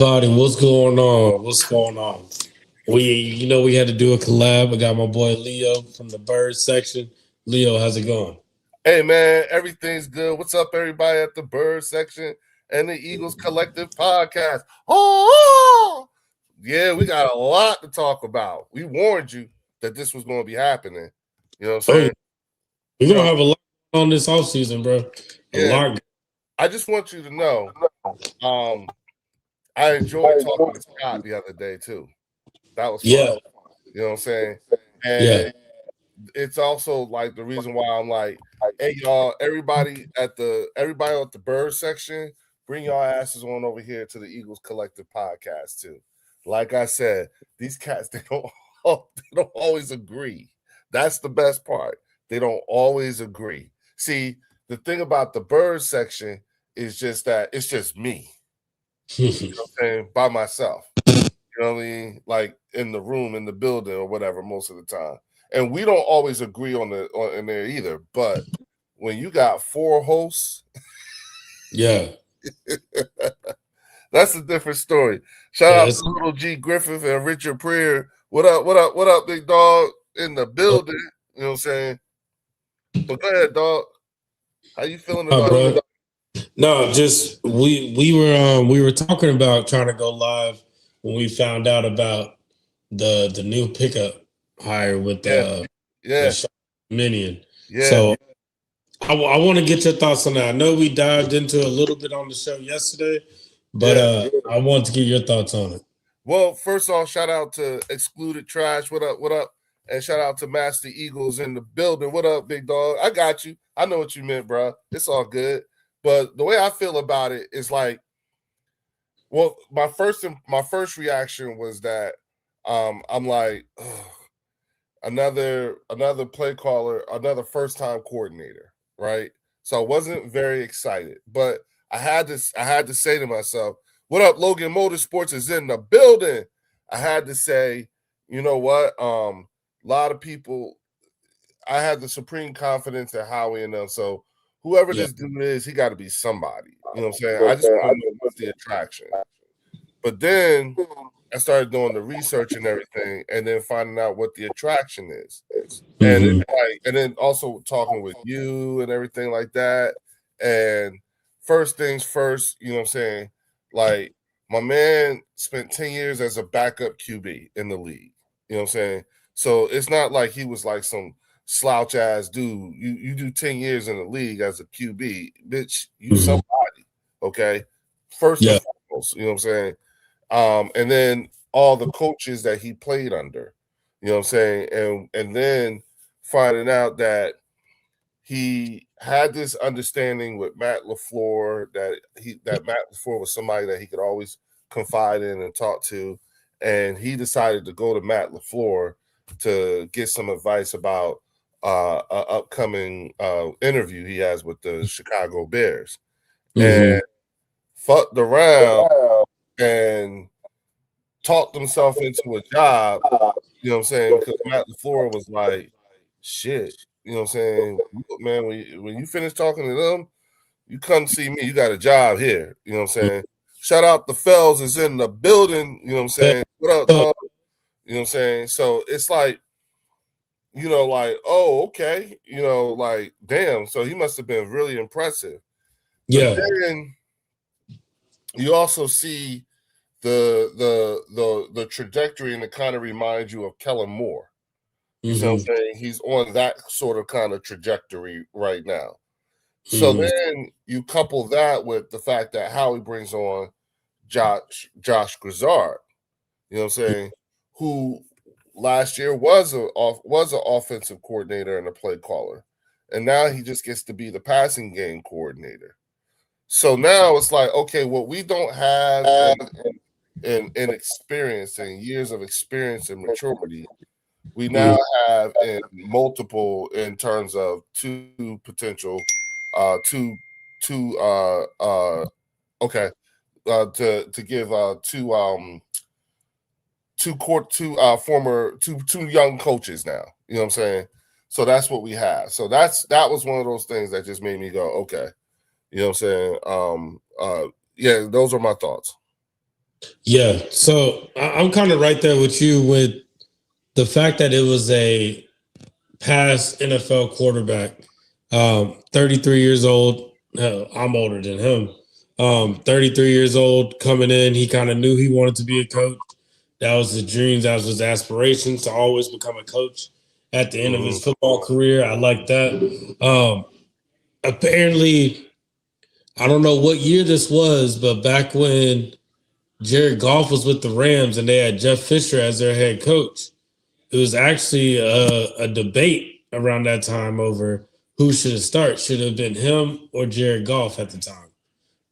Buddy, what's going on? What's going on? We had to do a collab. I got my boy Leo from the bird section. Leo, how's it going? Hey man, everything's good. What's up, everybody at the Bird section and the Eagles Collective podcast? Oh, yeah, we got a lot to talk about. We warned you that this was going to be happening. You know what I'm Oh, yeah. saying? We're You gonna know, have a lot on this offseason, bro. A yeah. lot. I just want you to know, um, I enjoyed talking to Scott the other day too. That was fun. Yeah, You know what I'm saying? yeah. And it's also like the reason why I'm like, hey y'all, everybody at the Bird section, bring y'all asses on over here to the Eagles Collective podcast too. Like I said, these cats they don't always agree. That's the best part. They don't always agree. See, the thing about the Bird section is just that it's just me, saying by myself. You know what I mean? Like in the room, in the building, or whatever, most of the time. And we don't always agree in there either. But when you got four hosts, Yeah. that's a different story. Shout out Yes. to Little G Griffith and Richard Pryor. What up? What up? What up, big dog in the building? You know what I'm saying? But go ahead, dog. How you feeling about Bro. it? No, just we were talking about trying to go live when we found out about the new pickup hire Yeah, yeah, with Minion. yeah. So I want to get your thoughts on that. I know we dived into a little bit on the show yesterday, but Yeah. I want to get your thoughts on it. Well, first off, shout out to Excluded Trash. What up? What up? And shout out to Master Eagles in the building. What up, big dog? I got you. I know what you meant, bro. It's all good. But the way I feel about it is like, well, my first reaction was that I'm like, ugh, another play caller, another first time coordinator, right? So I wasn't very excited, but I had to say to myself, "What up, Logan Motorsports is in the building." I had to say, you know what? A lot of people. I had the supreme confidence in Howie and them. So whoever Yeah. this dude is, he got to be somebody. You know what I'm saying? I just want to know what's the attraction. But then I started doing the research and everything, and then finding out what the attraction is, and Mm-hmm. and then also talking with you and everything like that. And first things first, you know what I'm saying? Like my man spent 10 years as a backup QB in the league. You know what I'm saying? So it's not like he was like some slouch ass dude. You do 10 years in the league as a QB, bitch. You Mm-hmm. somebody, okay? First and Yeah. foremost, you know what I'm saying? And then all the coaches that he played under, you know what I'm saying? And then finding out that he had this understanding with Matt LaFleur that Matt LaFleur was somebody that he could always confide in and talk to. And he decided to go to Matt LaFleur to get some advice about an upcoming interview he has with the Chicago Bears. Mm-hmm. And fucked around and talked himself into a job, you know what I'm saying? Because Matt LaFleur was like, shit, you know what I'm saying? Look, man, when you finish talking to them, you come see me. You got a job here. You know what I'm saying? Shout out the Fells is in the building. You know what I'm saying? What up, dog? You know what I'm saying? So it's like, like, oh, okay. Like, damn. So he must have been really impressive. But Yeah. then you also see the trajectory, and it kind of reminds you of Kellen Moore. You see what I'm Mm-hmm. saying? He's on that sort of kind of trajectory right now. So Mm-hmm. then you couple that with the fact that Howie brings on Josh Grizzard, you know what I'm saying, who last year was an offensive coordinator and a play caller. And now he just gets to be the passing game coordinator. So now it's like, okay, what we don't have in experience and years of experience and maturity, we now have in multiple in terms of two potential, two okay, to give two young coaches now. You know what I'm saying? So that's what we have. So that was one of those things that just made me go, okay. You know what I'm saying? Yeah, those are my thoughts. Yeah. So I'm kind of right there with you with the fact that it was a past NFL quarterback, 33 years old. Hell, I'm older than him. 33 years old coming in. He kind of knew he wanted to be a coach. That was his dreams. That was his aspirations to always become a coach at the end of his football career. I like that. Apparently, I don't know what year this was, but back when Jared Goff was with the Rams and they had Jeff Fisher as their head coach, it was actually a debate around that time over who should start. Should have been him or Jared Goff at the time.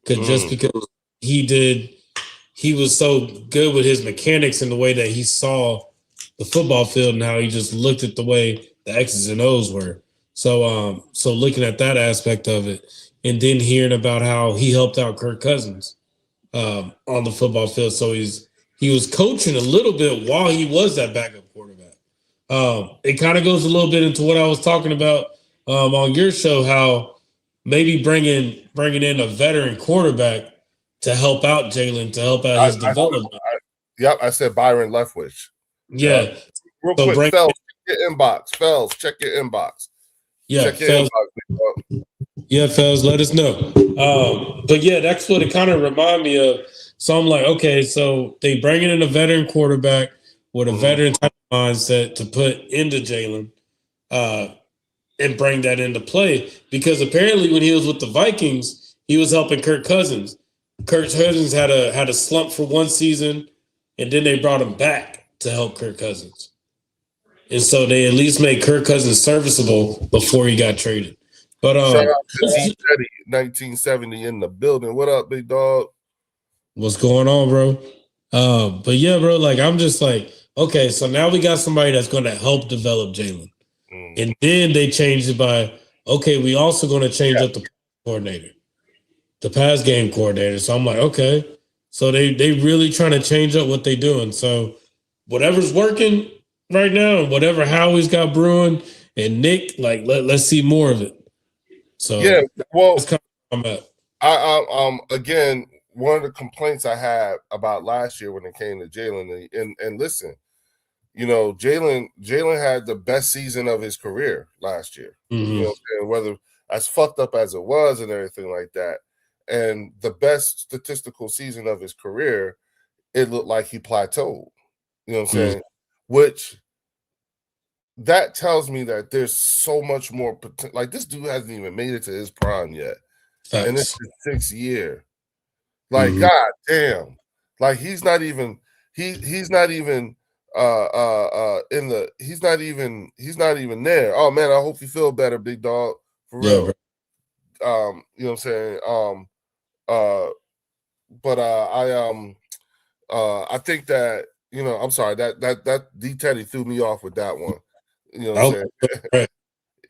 Because just because he was so good with his mechanics and the way that he saw the football field and how he just looked at the way the X's and O's were. So looking at that aspect of it, and then hearing about how he helped out Kirk Cousins on the football field. So he was coaching a little bit while he was that backup quarterback. It kind of goes a little bit into what I was talking about on your show, how maybe bringing in a veteran quarterback to help out Jalen, to help out his development. I said Byron Leftwich. Yeah. Real quick, Fells, check your inbox. Fells, check your inbox. Yeah, check your inbox. Yeah, Fells, let us know. But yeah, that's what it kind of reminded me of. So I'm like, okay, so they bringing in a veteran quarterback with a veteran type of mindset to put into Jalen and bring that into play. Because apparently when he was with the Vikings, he was helping Kirk Cousins. Kirk Cousins had a slump for one season, and then they brought him back to help Kirk Cousins. And so they at least made Kirk Cousins serviceable before he got traded. But shout out to D-Teddy, 1970 in the building. What up, big dog? What's going on, bro? But yeah, bro, like I'm just like, okay, so now we got somebody that's going to help develop Jalen. And then they changed it by, okay, we also going to change up the coordinator, the pass game coordinator. So I'm like, okay. So they really trying to change up what they doing. So whatever's working right now, and whatever Howie's got brewing, and Nick, like let's see more of it. So yeah, well, that's kind of where I'm at. I again, one of the complaints I had about last year when it came to Jalen, and listen, you know, Jalen had the best season of his career last year. You know, whether as fucked up as it was and everything like that, and the best statistical season of his career, it looked like he plateaued. You know what I'm saying? Which that tells me that there's so much more potential. Like this dude hasn't even made it to his prime yet. And it's his 6th year. Like, god damn. Like he's not even he's not even there. Oh man, I hope you feel better, big dog. For real. Yeah, you know what I'm saying? But I think that, you know, I'm sorry, that D Teddy threw me off with that one. You know what I'm saying?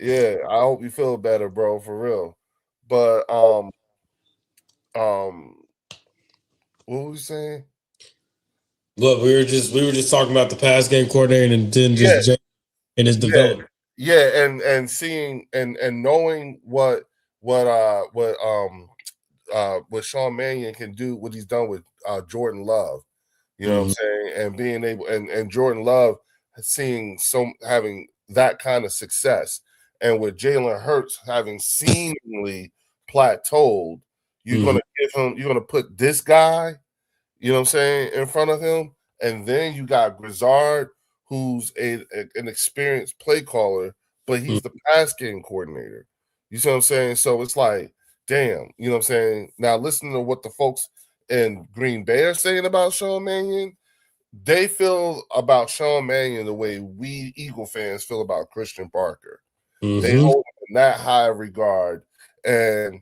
Yeah, I hope you feel better, bro, for real. But what were we saying? Look, we were just talking about the pass game coordinator and then just in his development. Yeah, and seeing and knowing what Sean Mannion can do, what he's done with Jordan Love. You know what I'm saying? And being able and Jordan Love having that kind of success. And with Jalen Hurts having seemingly plateaued, you're gonna put this guy, you know what I'm saying, in front of him, and then you got Grizzard, who's an experienced play caller, but he's the pass game coordinator. You see what I'm saying? So it's like, damn, you know what I'm saying? Now listening to what the folks in Green Bay are saying about Sean Mannion, they feel about Sean Mannion the way we Eagle fans feel about Christian Barker. They hold him in that high regard, and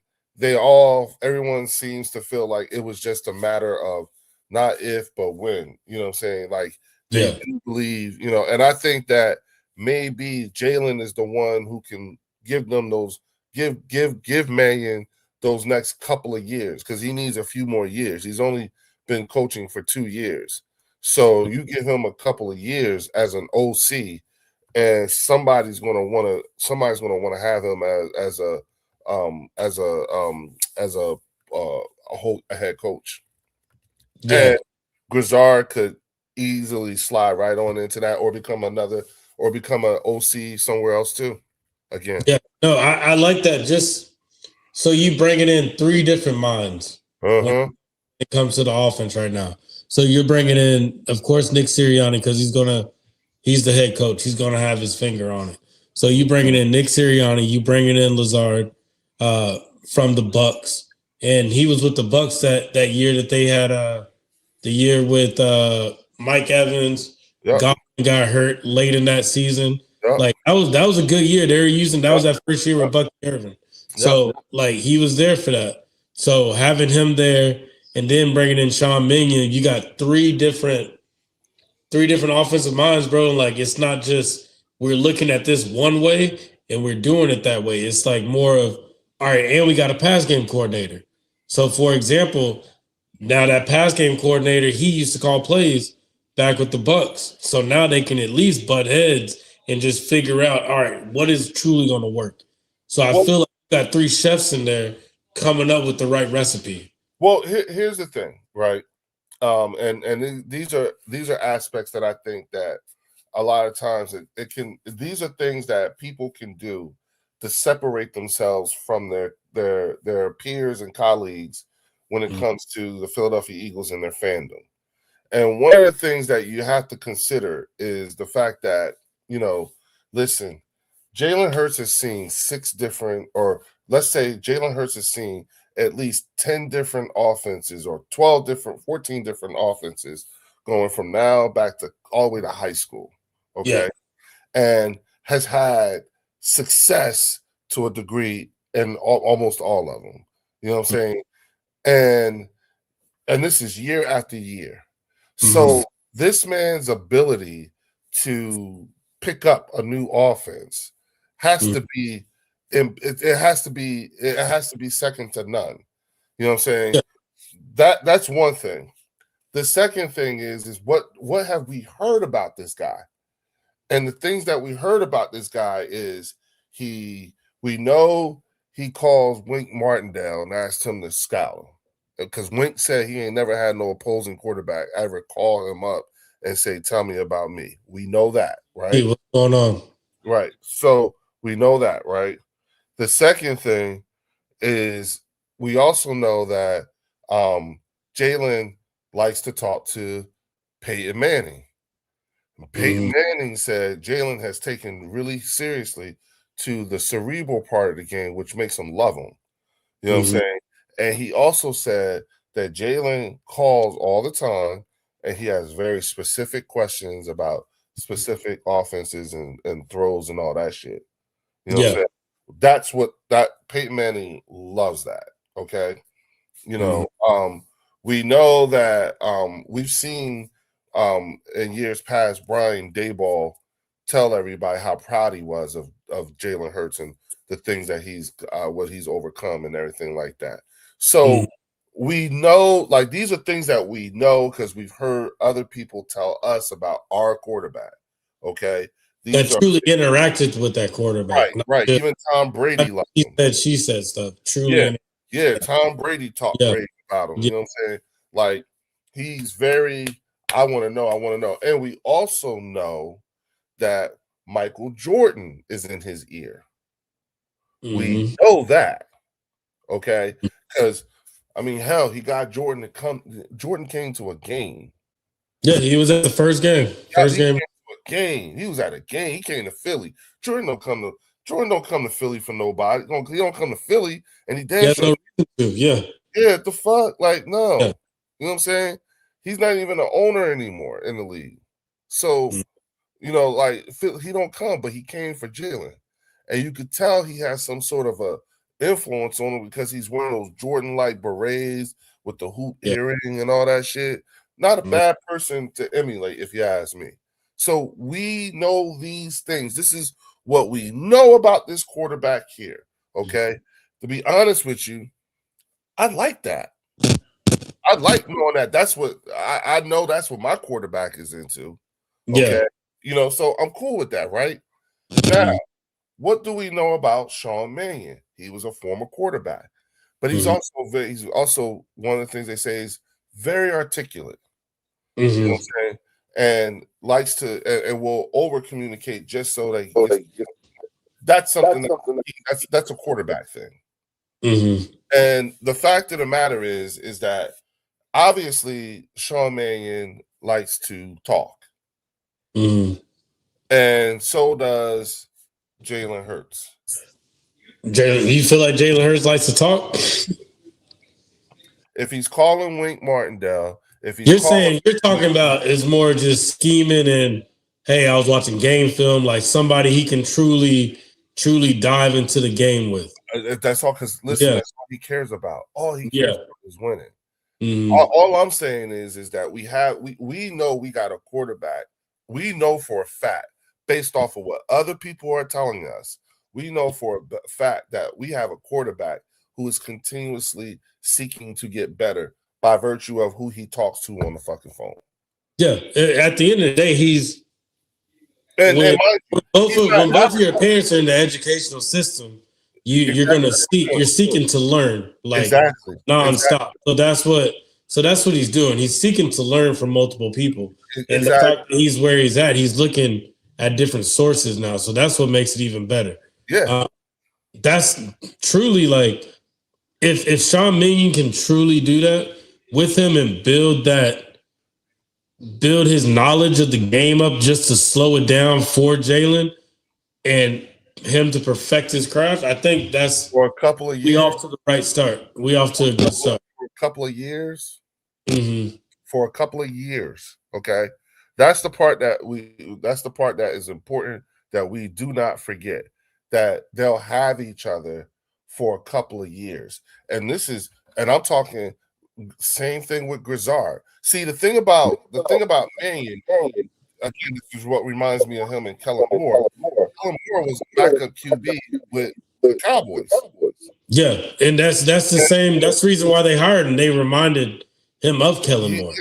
everyone seems to feel like it was just a matter of not if but when. You know what I'm saying? Like they do believe, you know, and I think that maybe Jalen is the one who can give them those give Mannion those next couple of years, because he needs a few more years. He's only been coaching for 2 years. So you give him a couple of years as an OC, and somebody's gonna want to have him as a head coach. Yeah. Grizzard could easily slide right on into that, or become an OC somewhere else too. Again, Yeah, no, I like that. Just so you bringing in three different minds when it comes to the offense right now. So you're bringing in, of course, Nick Sirianni because he's the head coach. He's gonna have his finger on it. So you bringing in Nick Sirianni, you bringing in Lazard from the Bucks, and he was with the Bucks that year that they had the year with Mike Evans. Yep. Godwin got hurt late in that season. Yep. Like that was a good year. They were using that was that first year with Bucky Irvin. So like he was there for that. So having him there and then bringing in Sean Mannion, you got three different offensive minds, bro. Like it's not just we're looking at this one way and we're doing it that way. It's like more of all right, and we got a pass game coordinator. So for example, now that pass game coordinator, he used to call plays back with the Bucks. So now they can at least butt heads and just figure out, all right, what is truly going to work. So I feel like we got three chefs in there coming up with the right recipe. Well, here's the thing, right? And these are aspects that I think that a lot of times these are things that people can do to separate themselves from their peers and colleagues when it comes to the Philadelphia Eagles and their fandom. And one of the things that you have to consider is the fact that, listen, Jalen Hurts has seen 6 different, or let's say Jalen Hurts has seen at least 10 different offenses or 14 different offenses going from now back to all the way to high school. Okay. Yeah. And has had success to a degree in almost all of them. You know what I'm saying? And this is year after year. So this man's ability to pick up a new offense has to be it has to be second to none. You know what I'm saying? Yeah. That's one thing. The second thing is what have we heard about this guy? And the things that we heard about this guy is we know he calls Wink Martindale and asked him to scout. Because Wink said he ain't never had no opposing quarterback ever call him up and say, "Tell me about me." We know that, right? Hey, what's going on? Right. So we know that, right? The second thing is we also know that Jalen likes to talk to Peyton Manning. Peyton Manning said Jalen has taken really seriously to the cerebral part of the game, which makes him love him. You know what I'm saying? And he also said that Jalen calls all the time and he has very specific questions about specific offenses and throws and all that shit. You know what I'm saying? That's what Peyton Manning loves that. Okay. We know that we've seen in years past Brian Daboll tell everybody how proud he was of Jalen Hurts and the things that what he's overcome and everything like that. So we know, like, these are things that we know because we've heard other people tell us about our quarterback. Okay. That truly interacted with that quarterback. Right. Even Tom Brady. She said stuff. Truly. Yeah. Tom Brady talked great about him. You know what I'm saying? Like, he's very, I want to know. And we also know that Michael Jordan is in his ear. We know that. Okay. Because, I mean, hell, he got Jordan to come. Jordan came to a game. Yeah, he was at the first game. He was at a game. He came to Philly. Jordan don't come to Philly for nobody. He don't come to Philly, and he damn sure. Yeah. The fuck, like no. Yeah. You know what I'm saying? He's not even an owner anymore in the league. So, like he don't come, but he came for Jalen, and you could tell he has some sort of a influence on him because he's wearing those Jordan-like berets with the hoop earring and all that shit. Not a bad person to emulate, if you ask me. So we know these things. This is what we know about this quarterback here. Okay. To be honest with you, I like that. I like knowing that. That's what I know. That's what my quarterback is into. Okay. Yeah. So I'm cool with that, right? Now, what do we know about Sean Mannion? He was a former quarterback, but he's also one of the things they say is very articulate. You know what I'm saying? And likes to and will over communicate just so that that's something that's a quarterback thing. And the fact of the matter is that obviously Sean Mannion likes to talk. And so does Jalen Hurts. You feel like Jalen Hurts likes to talk? If he's calling Wink Martindale, if he's you're talking about is more just scheming and hey, I was watching game film, like somebody he can truly dive into the game with. That's all, because listen, that's all he cares about. All he cares about is winning. All I'm saying is that we know we got a quarterback. We know for a fact, based off of what other people are telling us, we know for a fact that we have a quarterback who is continuously seeking to get better by virtue of who he talks to on the fucking phone. Yeah, at the end of the day, when both of your parents are in the educational system, you're seeking to learn, like nonstop. So that's what he's doing. He's seeking to learn from multiple people, and the fact that he's where he's at, he's looking at different sources now. So that's what makes it even better. Yeah, that's truly like if Sean Mannion can truly do that with him and build his knowledge of the game up just to slow it down for Jalen and him to perfect his craft, I think that's for a couple of years. We off to the right start. We off to a good start. For a couple of years. For a couple of years. Okay. That's the part that is important, that we do not forget, that they'll have each other for a couple of years. And I'm talking same thing with Grizzard. See, the thing about Mannion, again, this is what reminds me of him and Kellen Moore. Kellen Moore was backup QB with the Cowboys. Yeah, and that's the same. That's the reason why they hired him. They reminded him of Kellen Moore.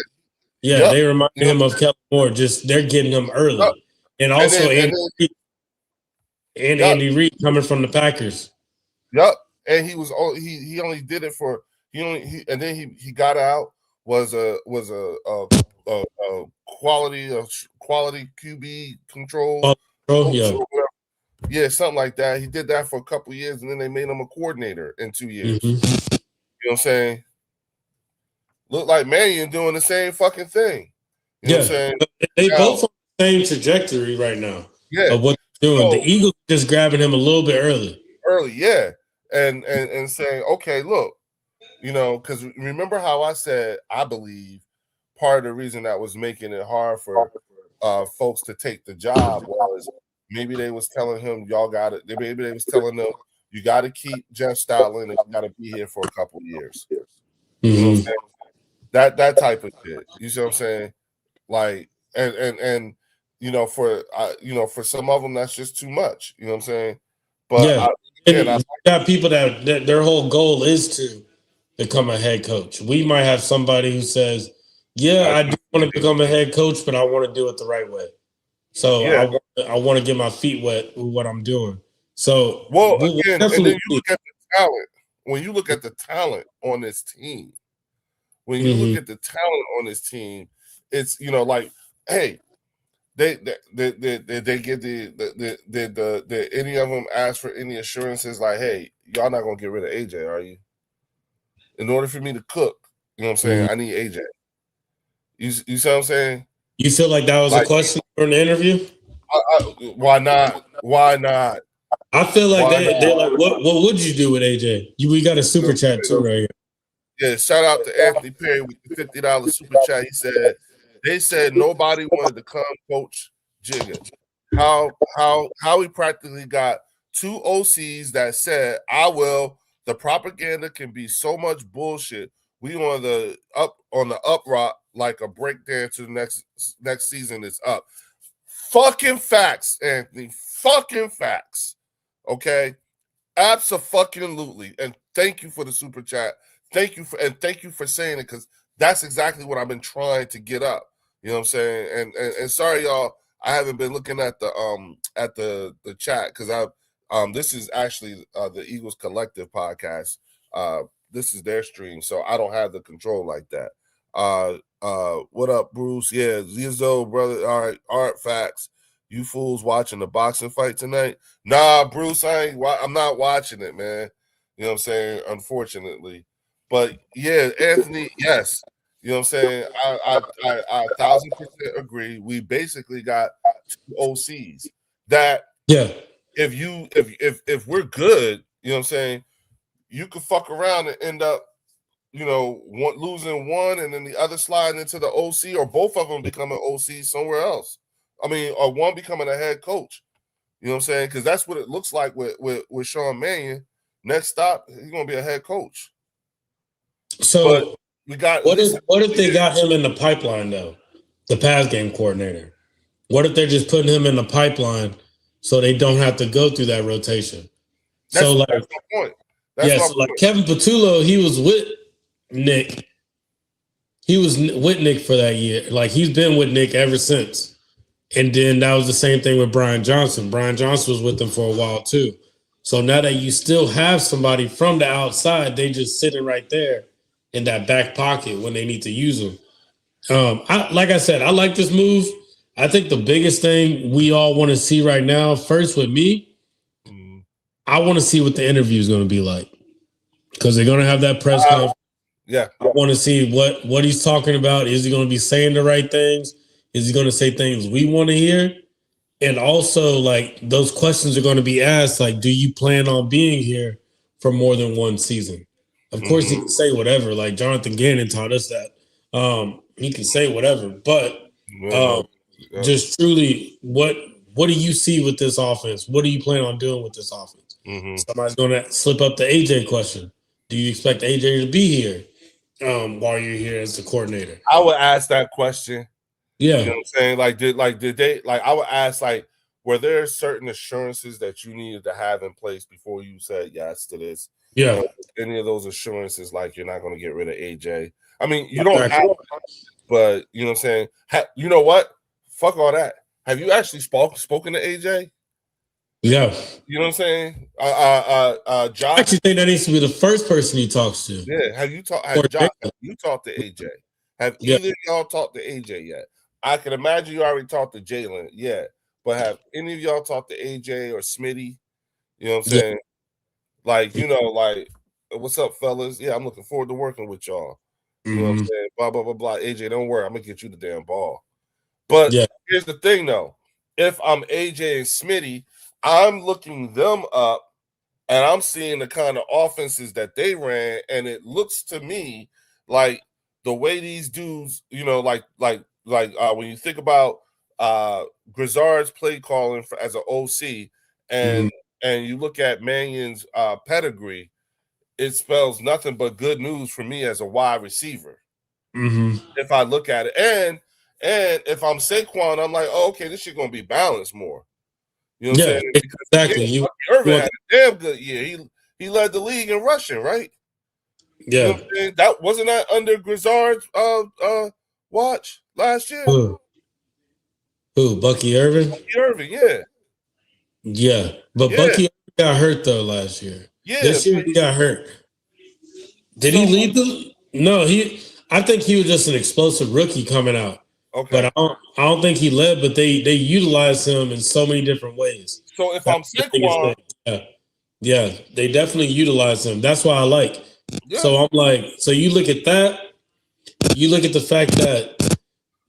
Yeah, they reminded him of Kellen Moore. Just they're getting him early, and also Andy Reid coming from the Packers. Yep, and he only did it for and then he got out was a quality QB control. Yeah, something like that. He did that for a couple of years, and then they made him a coordinator in 2 years. You know what I'm saying? Look like Mannion doing the same fucking thing. You know what I'm saying? They both on the same trajectory right now. Yeah. Of what they're doing. The Eagles just grabbing him a little bit early. Yeah. And saying, okay, look, because remember how I said I believe part of the reason that was making it hard for folks to take the job was maybe they was telling him y'all got it. Maybe they was telling them you got to keep Jeff Stoutland and you got to be here for a couple of years. You know what I'm saying? That type of shit. You see what I'm saying? Like and for some of them that's just too much. You know what I'm saying? But you got people that their whole goal is to become a head coach. We might have somebody who says, "Yeah, I do want to become a head coach, but I want to do it the right way." So I want to get my feet wet with what I'm doing. So again, and then you look at the talent. When you look at the talent on this team, it's like, hey, they get the any of them ask for any assurances like, hey, y'all not gonna get rid of AJ, are you? In order for me to cook, you know what I'm saying? I need AJ. You see what I'm saying? You feel like that was a question for an interview? Why not? Why not? I feel like they're like, what would you do with AJ? We got a super chat too right here. Yeah, shout out to Anthony Perry with the $50 super chat. He said they said nobody wanted to come coach Jigga. How he practically got 2 OCs that said, I will. The propaganda can be so much bullshit. We on the up rock like a breakdance to the next season is up. Fucking facts, Anthony. Fucking facts. Okay? Absolutely. And thank you for the super chat. Thank you for saying it, because that's exactly what I've been trying to get up. You know what I'm saying? And sorry, y'all, I haven't been looking at the chat, because this is actually the Eagles Collective podcast. This is their stream, so I don't have the control like that. What up, Bruce? Yeah, Zizzo, brother. All right, art facts. You fools watching the boxing fight tonight? Nah, Bruce, I'm not watching it, man. You know what I'm saying? Unfortunately. But yeah, Anthony, yes. You know what I'm saying? I 1,000% agree. We basically got two OCs that if we're good, you know what I'm saying, you could fuck around and end up, losing one and then the other sliding into the OC, or both of them becoming OC somewhere else. I mean, or one becoming a head coach. You know what I'm saying? Because that's what it looks like with Sean Mannion. Next stop, he's gonna be a head coach. So but we got what if they got him in the pipeline though? The pass game coordinator. What if they're just putting him in the pipeline so they don't have to go through that rotation? That's my point. Like Kevin Patullo, he was with Nick. He was with Nick for that year. Like he's been with Nick ever since. And then that was the same thing with Brian Johnson. Brian Johnson was with them for a while too. So now that you still have somebody from the outside, they just sitting right there in that back pocket when they need to use them. Like I said, I like this move. I think the biggest thing we all want to see right now, first with me, I want to see what the interview is going to be like, because they're going to have that press conference. Yeah, I want to see what he's talking about. Is he going to be saying the right things? Is he going to say things we want to hear? And also, like, those questions are going to be asked, like, do you plan on being here for more than one season? Of course, he can say whatever. Like Jonathan Gannon taught us that. He can say whatever, but just truly, what do you see with this offense? What do you plan on doing with this offense? Somebody's going to slip up the AJ question. Do you expect AJ to be here while you're here as the coordinator? I would ask that question. Yeah. You know what I'm saying? Did they I would ask, were there certain assurances that you needed to have in place before you said yes to this? Yeah. Any of those assurances, like you're not going to get rid of AJ? I mean, you don't have, but you know what I'm saying? You know what? Fuck all that. Have you actually spoken to AJ? Yeah. You know what I'm saying? Josh, I actually think that needs to be the first person he talks to. Yeah. Have you talked to AJ? Have either of y'all talked to AJ yet? I can imagine you already talked to Jalen, but have any of y'all talked to AJ or Smitty? You know what I'm saying? What's up, fellas? Yeah, I'm looking forward to working with y'all. You know what I'm saying? Blah, blah, blah, blah. AJ, don't worry. I'm going to get you the damn ball. But here's the thing, though. If I'm AJ and Smitty, I'm looking them up, and I'm seeing the kind of offenses that they ran, and it looks to me like the way these dudes, when you think about Grizzard's play calling as an OC, and you look at Mannion's pedigree, it spells nothing but good news for me as a wide receiver. If I look at it, and if I'm Saquon, I'm like, oh, okay, this shit gonna be balanced more. You know what I'm saying? Exactly. Irvin had a damn good year. He led the league in rushing, right? Yeah. You know what I'm saying? That wasn't that under Grizzard's watch last year. Who? Bucky Irvin? Bucky Irvin, yeah. Yeah. But Bucky got hurt though last year. Yeah. This year he got hurt. Did he lead the? No, I think he was just an explosive rookie coming out. Okay. But I don't think he led, but they utilized him in so many different ways. So if I'm Saquon, yeah, they definitely utilize him. That's why I like. Yeah. So I'm like, so you look at that, you look at the fact that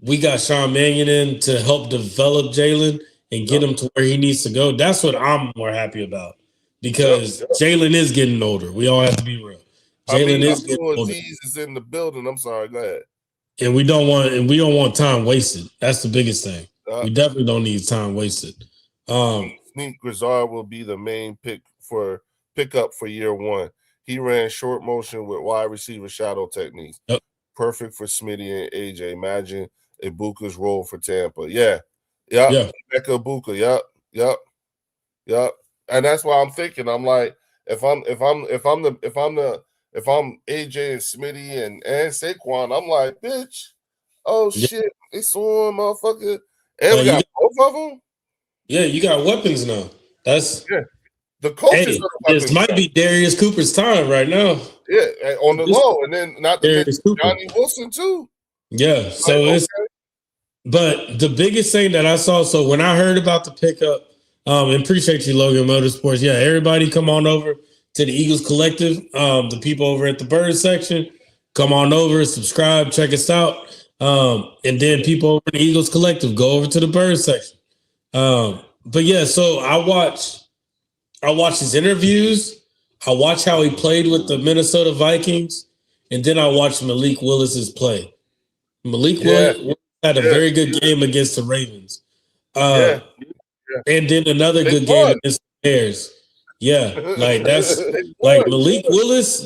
we got Sean Mannion in to help develop Jalen and get him to where he needs to go. That's what I'm more happy about, because Jalen is getting older. We all have to be real. Jalen is getting older. Is in the building. I'm sorry, go ahead. And we don't want time wasted. That's the biggest thing. We definitely don't need time wasted. Sneak Grizzard will be the main pickup for year one. He ran short motion with wide receiver shadow techniques. Yep. Perfect for Smitty and AJ. Imagine Ibuka's role for Tampa. Yeah. Becca Ibuka. Yep. And that's why I'm thinking. I'm like, if I'm AJ and Smitty and Saquon, I'm like, bitch, shit, they saw him, motherfucker. And we got both of them. Yeah, you got weapons now. The coaches. This might be Darius Cooper's time right now. Yeah, on the low, and then not to mention Johnny Wilson too. Yeah. So Like, it's, but the biggest thing that I saw, so when I heard about the pickup, and appreciate you, Logan Motorsports. Yeah, everybody come on over to the Eagles Collective. The people over at the Bird section, come on over, subscribe, check us out. And then people over in the Eagles Collective, go over to the Bird section. But yeah, so I watched his interviews. I watched how he played with the Minnesota Vikings, and then I watched Malik Willis's play. Malik Willis had a very good game against the Ravens. yeah. And then another They good game against the Bears. Yeah, like that's like Malik Willis.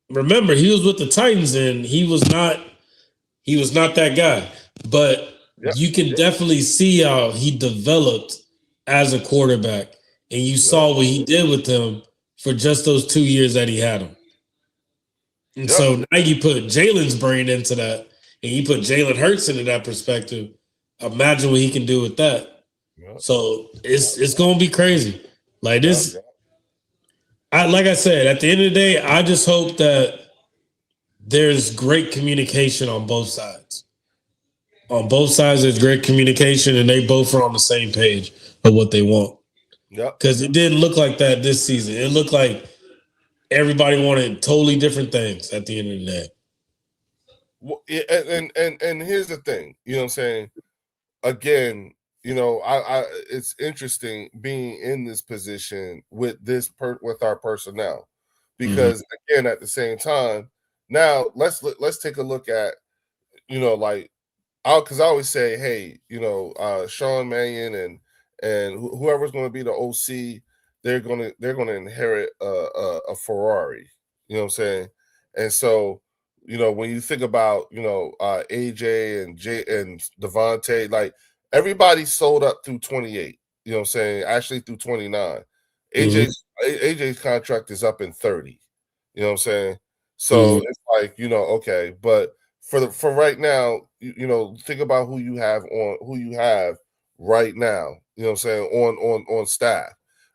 Remember, he was with the Titans, and he was not that guy. But you can definitely see how he developed as a quarterback, and you saw what he did with him for just those 2 years that he had him. And so now you put Jalen's brain into that, and you put Jalen Hurts into that perspective. Imagine what he can do with that. So it's gonna be crazy. Like this, like I said, at the end of the day, I just hope that there's great communication on both sides. On both sides, there's great communication, and they both are on the same page of what they want. Because it didn't look like that this season. It looked like everybody wanted totally different things at the end of the day. Well, and here's the thing, you know what I'm saying? Again, you know, I it's interesting being in this position with with our personnel, because again, at the same time, now let's take a look at, you know, like, because I always say, hey, you know, Sean Mannion and whoever's going to be the OC, they're gonna inherit a Ferrari, you know what I'm saying? And so, you know, when you think about, you know, AJ and Jay and Devontae, like, everybody sold up through 28, you know what I'm saying? Actually through 29. AJ's contract is up in 30. You know what I'm saying? So it's like, you know, okay, but for right now, you know, think about who you have right now, you know what I'm saying, on staff.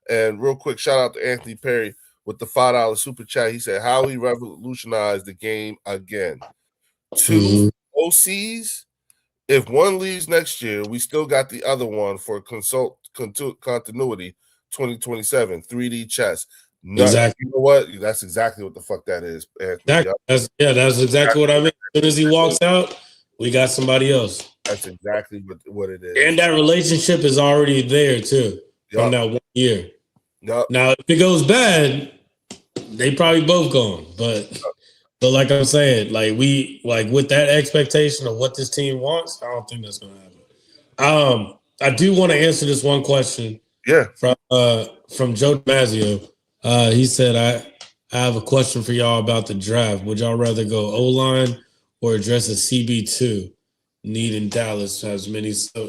And real quick, shout out to Anthony Perry with the $5 super chat. He said, how he revolutionized the game again. 2 OCs. If one leaves next year, we still got the other one for continuity 2027, 3D chess. Exactly. You know what? That's exactly what the fuck that is, Anthony. That's exactly what I mean. As soon as he walks out, we got somebody else. That's exactly what it is. And that relationship is already there too from that 1 year. Now, if it goes bad, they probably both gone. But like I'm saying, like with that expectation of what this team wants, I don't think that's gonna happen. I do want to answer this one question. From Joe Damasio. He said, I have a question for y'all about the draft. Would y'all rather go O-line or address a CB2 need in Dallas? Has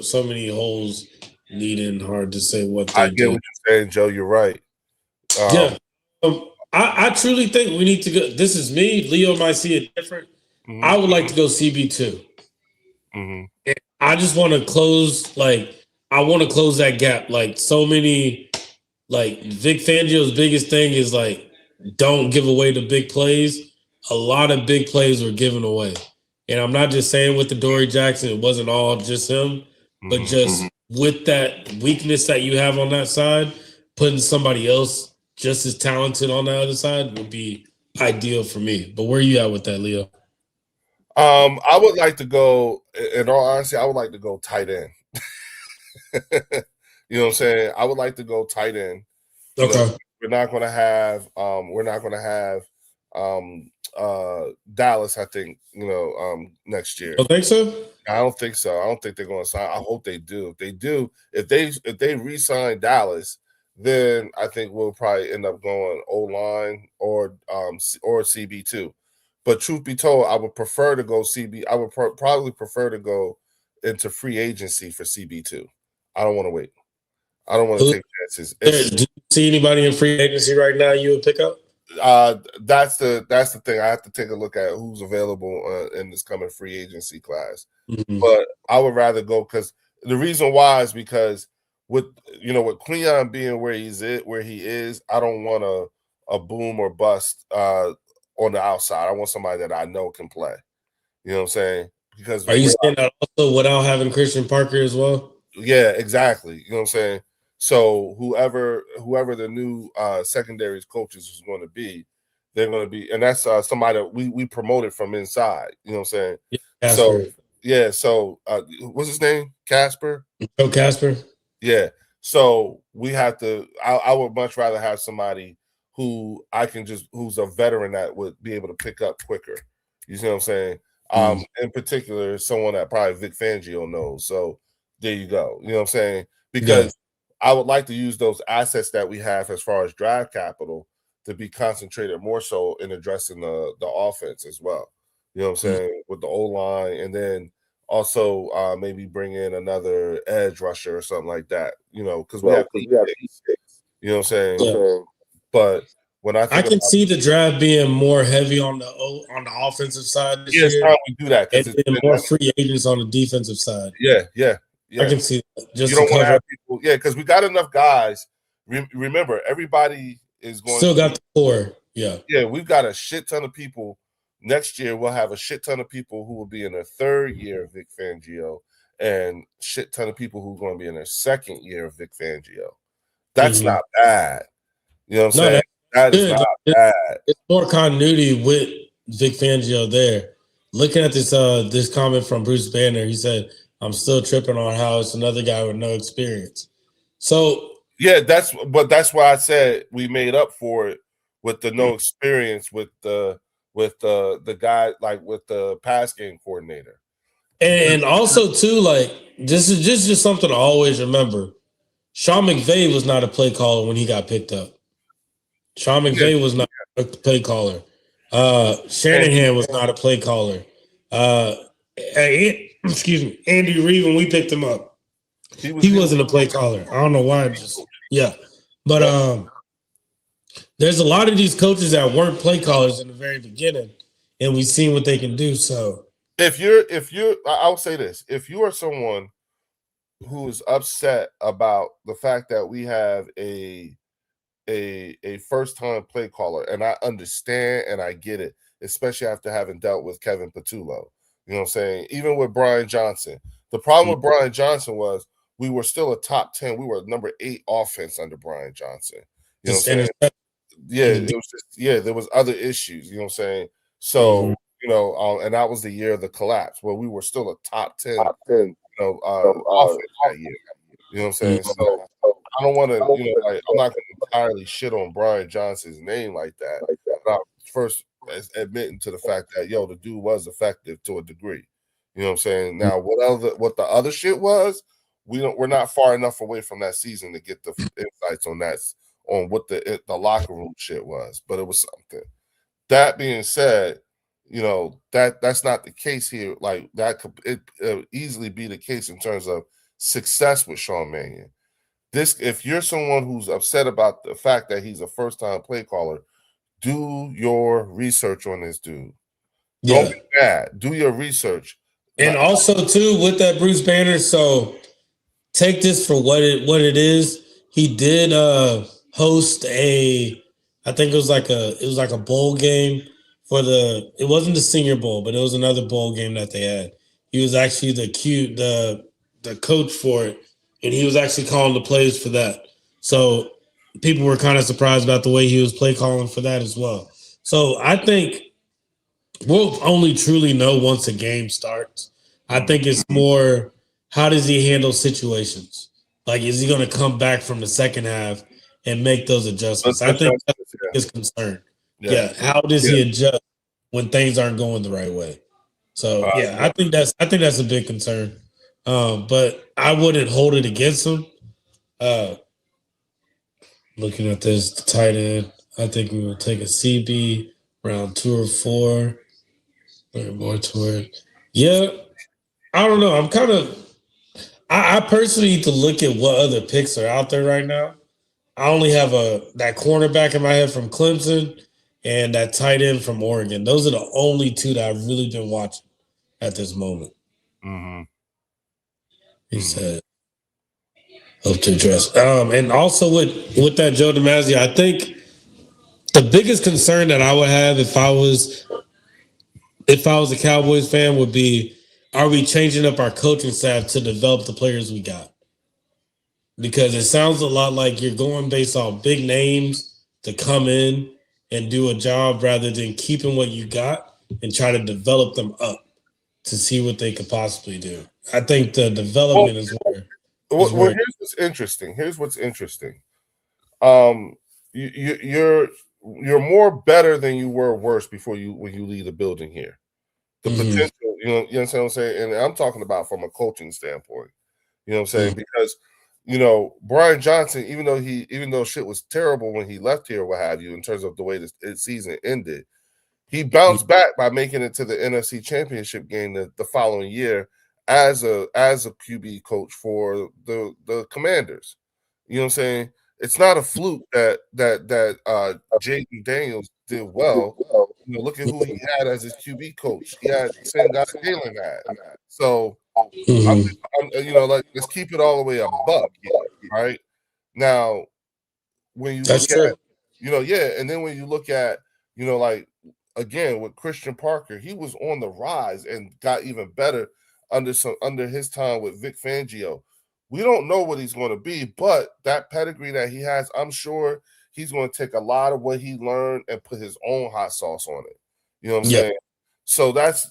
so many holes needing, hard to say what they I get what you're saying, Joe. You're right. I truly think we need to go. This is me. Leo might see it different. I would like to go CB2. I just want to close, I want to close that gap. Like, so many, like, Vic Fangio's biggest thing is, like, don't give away the big plays. A lot of big plays were given away. And I'm not just saying with the Dory Jackson, it wasn't all just him, but just with that weakness that you have on that side, putting somebody else just as talented on the other side would be ideal for me. But where are you at with that, Leo? I would like to go, in all honesty, I would like to go tight end. You know what I'm saying? I would like to go tight end. Okay. You know, we're not gonna have Dallas, I think, you know, next year. Don't think so? I don't think so. I don't think they're gonna sign. I hope they do. If they do, if they re-sign Dallas, then I think we'll probably end up going O-line or CB2. But truth be told, I would prefer to go CB. I would probably prefer to go into free agency for CB2. I don't want to wait. I don't want to take chances. Do you see anybody in free agency right now you would pick up? That's the thing. I have to take a look at who's available in this coming free agency class. But I would rather go, because the reason why is because with Cleon being where he is, I don't want a boom or bust on the outside. I want somebody that I know can play. You know what I'm saying? because Are you saying that also without having Christian Parker as well? Yeah, exactly. You know what I'm saying? So whoever the new secondaries coaches is going to be, they're going to be, and that's somebody that we promoted from inside. You know what I'm saying? Yeah, so yeah, so what's his name? Casper. Joe Casper. Yeah. So we have to. I would much rather have somebody who who's a veteran that would be able to pick up quicker. You see what I'm saying? In particular, someone that probably Vic Fangio knows. So there you go. You know what I'm saying? Because I would like to use those assets that we have as far as draft capital to be concentrated more so in addressing the offense as well. You know what I'm saying? With the O-line, and then also maybe bring in another edge rusher or something like that. You know, because we have E6. You know what I'm saying? Yeah. But when I can see the draft being more heavy on the offensive side this year. It's time we do that, and it's more free agents on the defensive side. Yeah. I can see that. Just you don't want to have people. Yeah, because we got enough guys. Remember, everybody is going. Still got the core. Yeah, we've got a shit ton of people. Next year, we'll have a shit ton of people who will be in their third year of Vic Fangio, and shit ton of people who are going to be in their second year of Vic Fangio. That's not bad. You know what I'm saying? That is not bad. It's more continuity with Vic Fangio there. Looking at this comment from Bruce Banner, he said, "I'm still tripping on how it's another guy with no experience." So yeah, that's why I said we made up for it with the no experience with the guy, like with the pass game coordinator. And also too, like this is just something to always remember. Sean McVay was not a play caller when he got picked up. Sean McVay was not a play caller. Shanahan was not a play caller. Excuse me, Andy Reid, when we picked him up, he wasn't a play caller. I don't know why. But there's a lot of these coaches that weren't play callers in the very beginning, and we've seen what they can do. So if you're, I'll say this: if you are someone who is upset about the fact that we have a first-time play caller, and I understand and I get it, especially after having dealt with Kevin Patullo. You know what I'm saying? Even with Brian Johnson. The problem with Brian Johnson was we were still a top 10. We were number 8 offense under Brian Johnson. You know what I'm saying? Yeah, it was just, there was other issues. You know what I'm saying? So, you know, and that was the year of the collapse where we were still a top 10 offense that year. You know what I'm saying? So I don't want to, you know, like I'm not going to entirely shit on Brian Johnson's name like that. But I'm first admitting to the fact that the dude was effective to a degree. You know what I'm saying? Now, what the other shit was, we're not far enough away from that season to get the insights on what the locker room shit was, but it was something. That being said, you know, that's not the case here. Like that could easily be the case in terms of success with Sean Mannion. If you're someone who's upset about the fact that he's a first-time play caller, do your research on this dude. Don't be mad. Do your research. And also too, with that Bruce Banner, so take this for what it is. He did host I think it was like a bowl game it wasn't the Senior Bowl, but it was another bowl game that they had. He was actually the coach for it, and he was actually calling the plays for that. So people were kind of surprised about the way he was play calling for that as well. So I think we'll only truly know once a game starts. I think it's more, how does he handle situations? Like, is he going to come back from the second half and make those adjustments? I think that's his concern. How does he adjust when things aren't going the right way? So I think that's a big concern. But I wouldn't hold it against him. Looking at this, the tight end, I think we will take a CB round 2 or 4. More toward. Yeah, I don't know. I'm kind of. I personally need to look at what other picks are out there right now. I only have that cornerback in my head from Clemson and that tight end from Oregon. Those are the only two that I've really been watching at this moment. He said, "Hope to address." And also with that Joe DiMaggio, I think the biggest concern that I would have if I was a Cowboys fan would be, are we changing up our coaching staff to develop the players we got? Because it sounds a lot like you're going based off big names to come in and do a job rather than keeping what you got and try to develop them up to see what they could possibly do. I think the development is where. Well, here's what's interesting. You're more better than you were worse before when you leave the building here. The potential, you understand what I'm saying? And I'm talking about from a coaching standpoint. You know what I'm saying? Because Brian Johnson, even though shit was terrible when he left here, what have you, in terms of the way the season ended, he bounced back by making it to the NFC Championship game the following year as a QB coach for the Commanders. You know what I'm saying? It's not a fluke that Jaden Daniels did well. Look at who he had as his QB coach. He had the same guy Jalen had. So, let's keep it all the way a buck, right? Now, when you look at, and then when you look at, again with Christian Parker, he was on the rise and got even better under his time with Vic Fangio. We don't know what he's going to be, but that pedigree that he has, I'm sure he's going to take a lot of what he learned and put his own hot sauce on it. You know what I'm saying? So that's,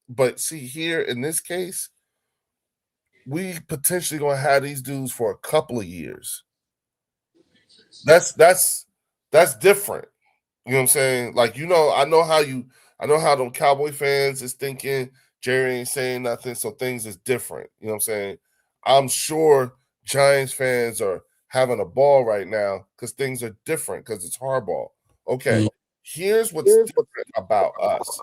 but see here in this case, we potentially going to have these dudes for a couple of years. That's different. You know what I'm saying? Like, I know how them Cowboy fans is thinking. Jerry ain't saying nothing, so things is different. You know what I'm saying? I'm sure Giants fans are having a ball right now because things are different because it's Harbaugh. Okay, here's what's different about us.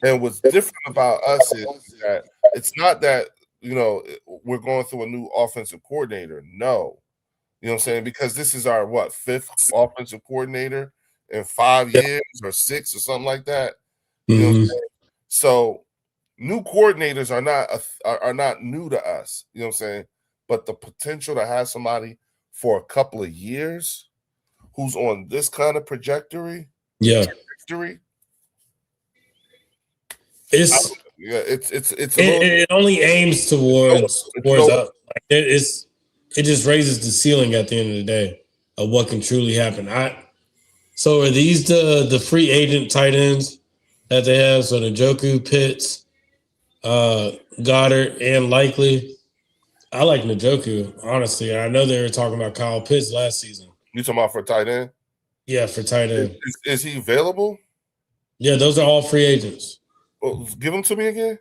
And what's different about us is that it's not that, we're going through a new offensive coordinator. No. You know what I'm saying? Because this is our, fifth offensive coordinator in 5 years or 6 or something like that. You know what I'm saying? So new coordinators are not new to us. You know what I'm saying? But the potential to have somebody for a couple of years who's on this kind of trajectory. It only aims towards up. It just raises the ceiling at the end of the day of what can truly happen. So are these the free agent tight ends that they have? So Njoku, Pitts, Goddard, and Likely. I like Njoku, honestly. I know they were talking about Kyle Pitts last season. You talking about for tight end? Yeah, for tight end. Is he available? Yeah, those are all free agents. Well, give them to me again.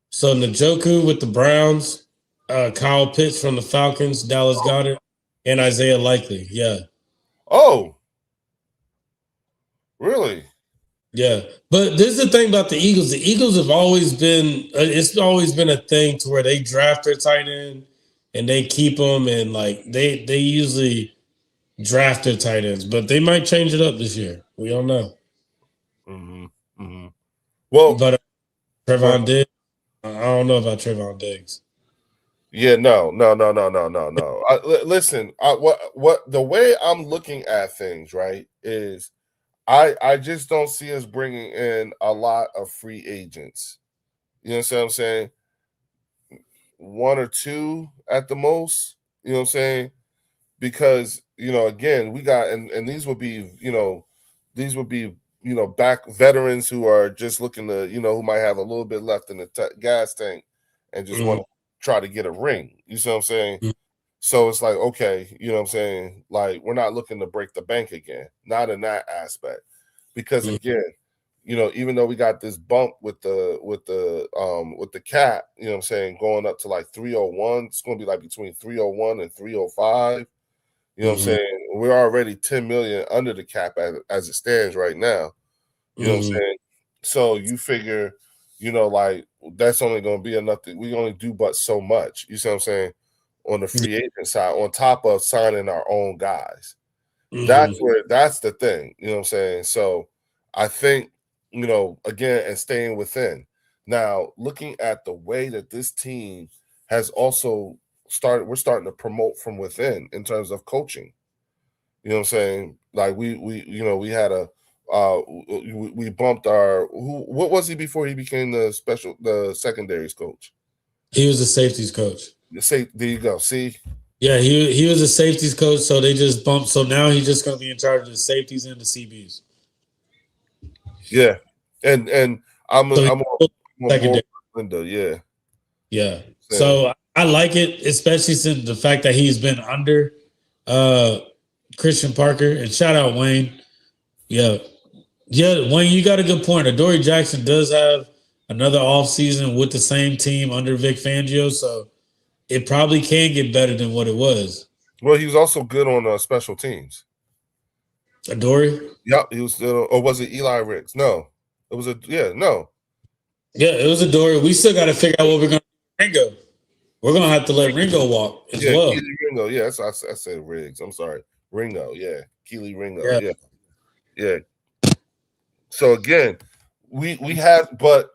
So Njoku with the Browns, Kyle Pitts from the Falcons, Dallas Goedert, and Isaiah Likely. Yeah. Oh, really? Yeah, but this is the thing about the Eagles. The Eagles have always been, it's always been a thing to where they draft their tight end and they keep them, and like they usually draft their tight ends, but they might change it up this year. We don't know. Well, but Trevon Diggs, I don't know about Trevon Diggs. Yeah, no. Listen, what the way I'm looking at things, right, is I just don't see us bringing in a lot of free agents. You know what I'm saying? 1 or 2 at the most. You know what I'm saying? Because again, we got and these would be back veterans who are just looking to who might have a little bit left in the gas tank and just want to try to get a ring. You see what I'm saying? So it's like, okay, you know what I'm saying? Like, we're not looking to break the bank again, not in that aspect. Because again, even though we got this bump with the cap, you know what I'm saying, going up to like 301, it's gonna be like between 301 and 305. You know what I'm saying? We're already 10 million under the cap as it stands right now. You know what I'm saying? So you figure, like that's only going to be enough. We only do but so much. You see what I'm saying? On the free agent side, on top of signing our own guys. That's the thing. You know what I'm saying? So I think, again, and staying within. Now, looking at the way that this team has also we're starting to promote from within in terms of coaching. You know what I'm saying? Like we had a we bumped our what was he before he became the secondaries coach? He was a safeties coach. Say there you go. See, yeah, he was a safeties coach, so they just bumped. So now he's just going to be in charge of the safeties and the CBs. Yeah, and I'm on secondary. Linda. Yeah, yeah. So I like it, especially since the fact that he's been under Christian Parker, and shout out Wayne. Yeah, Wayne, you got a good point. Adoree Jackson does have another offseason with the same team under Vic Fangio, so it probably can get better than what it was. Well, he was also good on special teams. Adoree? Yep, he was. Or was it Eli Ricks? No, it was no. Yeah, it was Adoree. We still got to figure out what we're going to do with Ringo. We're going to have to let Ringo walk as well. Ringo. Yeah, I said Riggs. I'm sorry, Ringo. Yeah, Keely Ringo. Yeah. So again, we have, but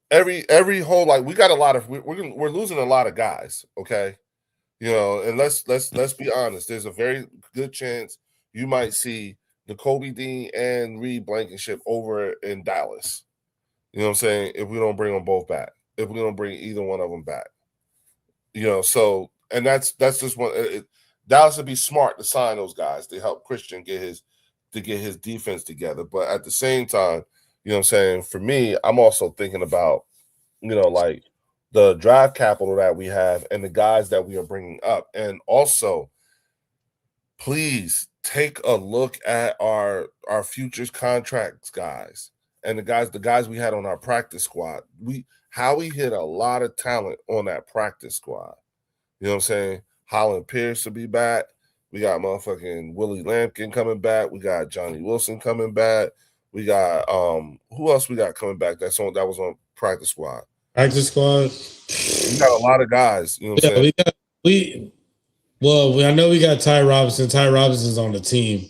every whole like we got a lot of we're losing a lot of guys. Okay, and let's be honest. There's a very good chance you might see Nakobe Dean and Reed Blankenship over in Dallas. You know what I'm saying? If we don't bring them both back, if we don't bring either one of them back, so and that's just one. Dallas would be smart to sign those guys to help Christian get his defense together. But at the same time, you know what I'm saying? For me, I'm also thinking about, like the draft capital that we have and the guys that we are bringing up. And also, please take a look at our futures contracts guys and the guys we had on our practice squad. We hit a lot of talent on that practice squad. You know what I'm saying? Holland Pierce will be back. We got motherfucking Willie Lampkin coming back. We got Johnny Wilson coming back. We got who else we got coming back? That was on practice squad. Practice squad. We got a lot of guys. You know what I'm saying? I know we got Ty Robinson. Ty Robinson's on the team.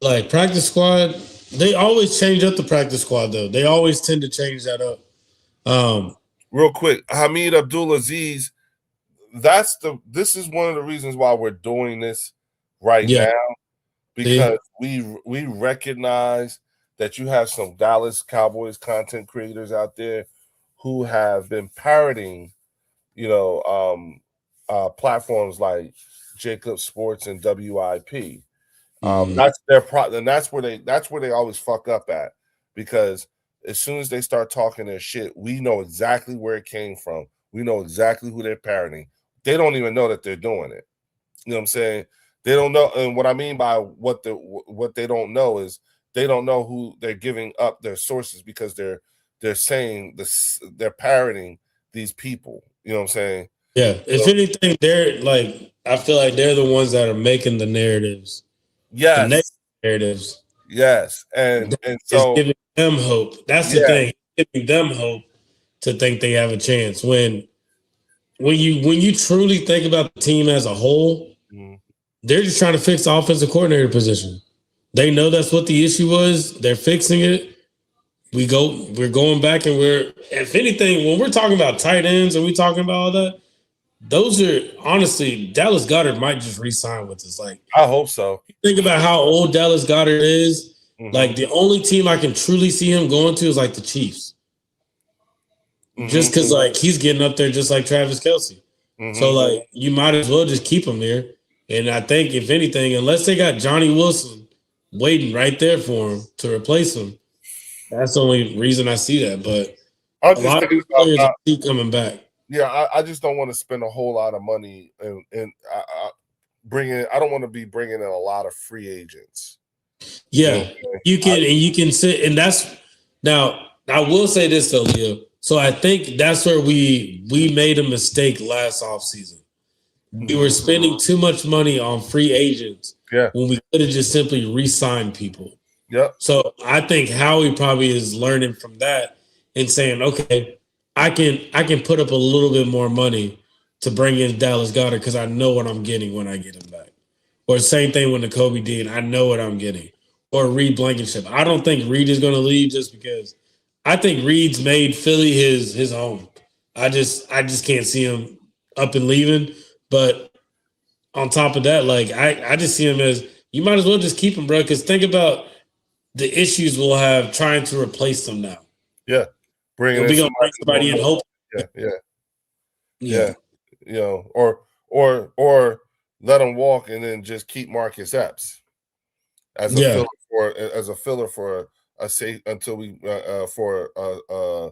Like practice squad, they always change up the practice squad though. They always tend to change that up. Real quick, Hamid Abdulaziz. This is one of the reasons why we're doing this right now, because we recognize that you have some Dallas Cowboys content creators out there who have been parroting, platforms like Jacob Sports and WIP. That's their and that's where they always fuck up at, because as soon as they start talking their shit, we know exactly where it came from. We know exactly who they're parroting. They don't even know that they're doing it. You know what I'm saying? They don't know. And what I mean by what they don't know is they don't know who they're giving up their sources, because they're saying this, they're parroting these people. You know what I'm saying? Yeah. If anything, they're like, I feel like they're the ones that are making the narratives. Yes. The narratives. Yes. And so it's giving them hope. That's the thing. Giving them hope to think they have a chance. When you truly think about the team as a whole, they're just trying to fix the offensive coordinator position. They know that's what the issue was. They're fixing it. We're going back, and if anything, when we're talking about tight ends and we talking about all that, those are honestly, Dallas Goedert might just re-sign with us. Like, I hope so. Think about how old Dallas Goedert is. Like, the only team I can truly see him going to is like the Chiefs. Just because like he's getting up there just like Travis Kelce. So like you might as well just keep him there. And I think if anything, unless they got Johnny Wilson waiting right there for him to replace him, that's the only reason I see that. But a lot of players keep coming back. Yeah, I just don't want to spend a whole lot of money and I don't want to be bringing in a lot of free agents. Yeah, you can sit, and that's now. I will say this though, Leo. So I think that's where we made a mistake last offseason. We were spending too much money on free agents when we could have just simply re-signed people. Yep. So I think Howie probably is learning from that and saying, okay, I can put up a little bit more money to bring in Dallas Goedert because I know what I'm getting when I get him back. Or same thing with Nakobe Dean. I know what I'm getting. Or Reed Blankenship. I don't think Reed is going to leave just because I think Reed's made Philly his home. I just can't see him up and leaving. But on top of that, like I just see him as, you might as well just keep him, bro. Because think about the issues we'll have trying to replace them now. Yeah, bringing we gonna bring somebody in hope. Yeah. You know, or let them walk and then just keep Marcus Epps as a filler for a safe until we for a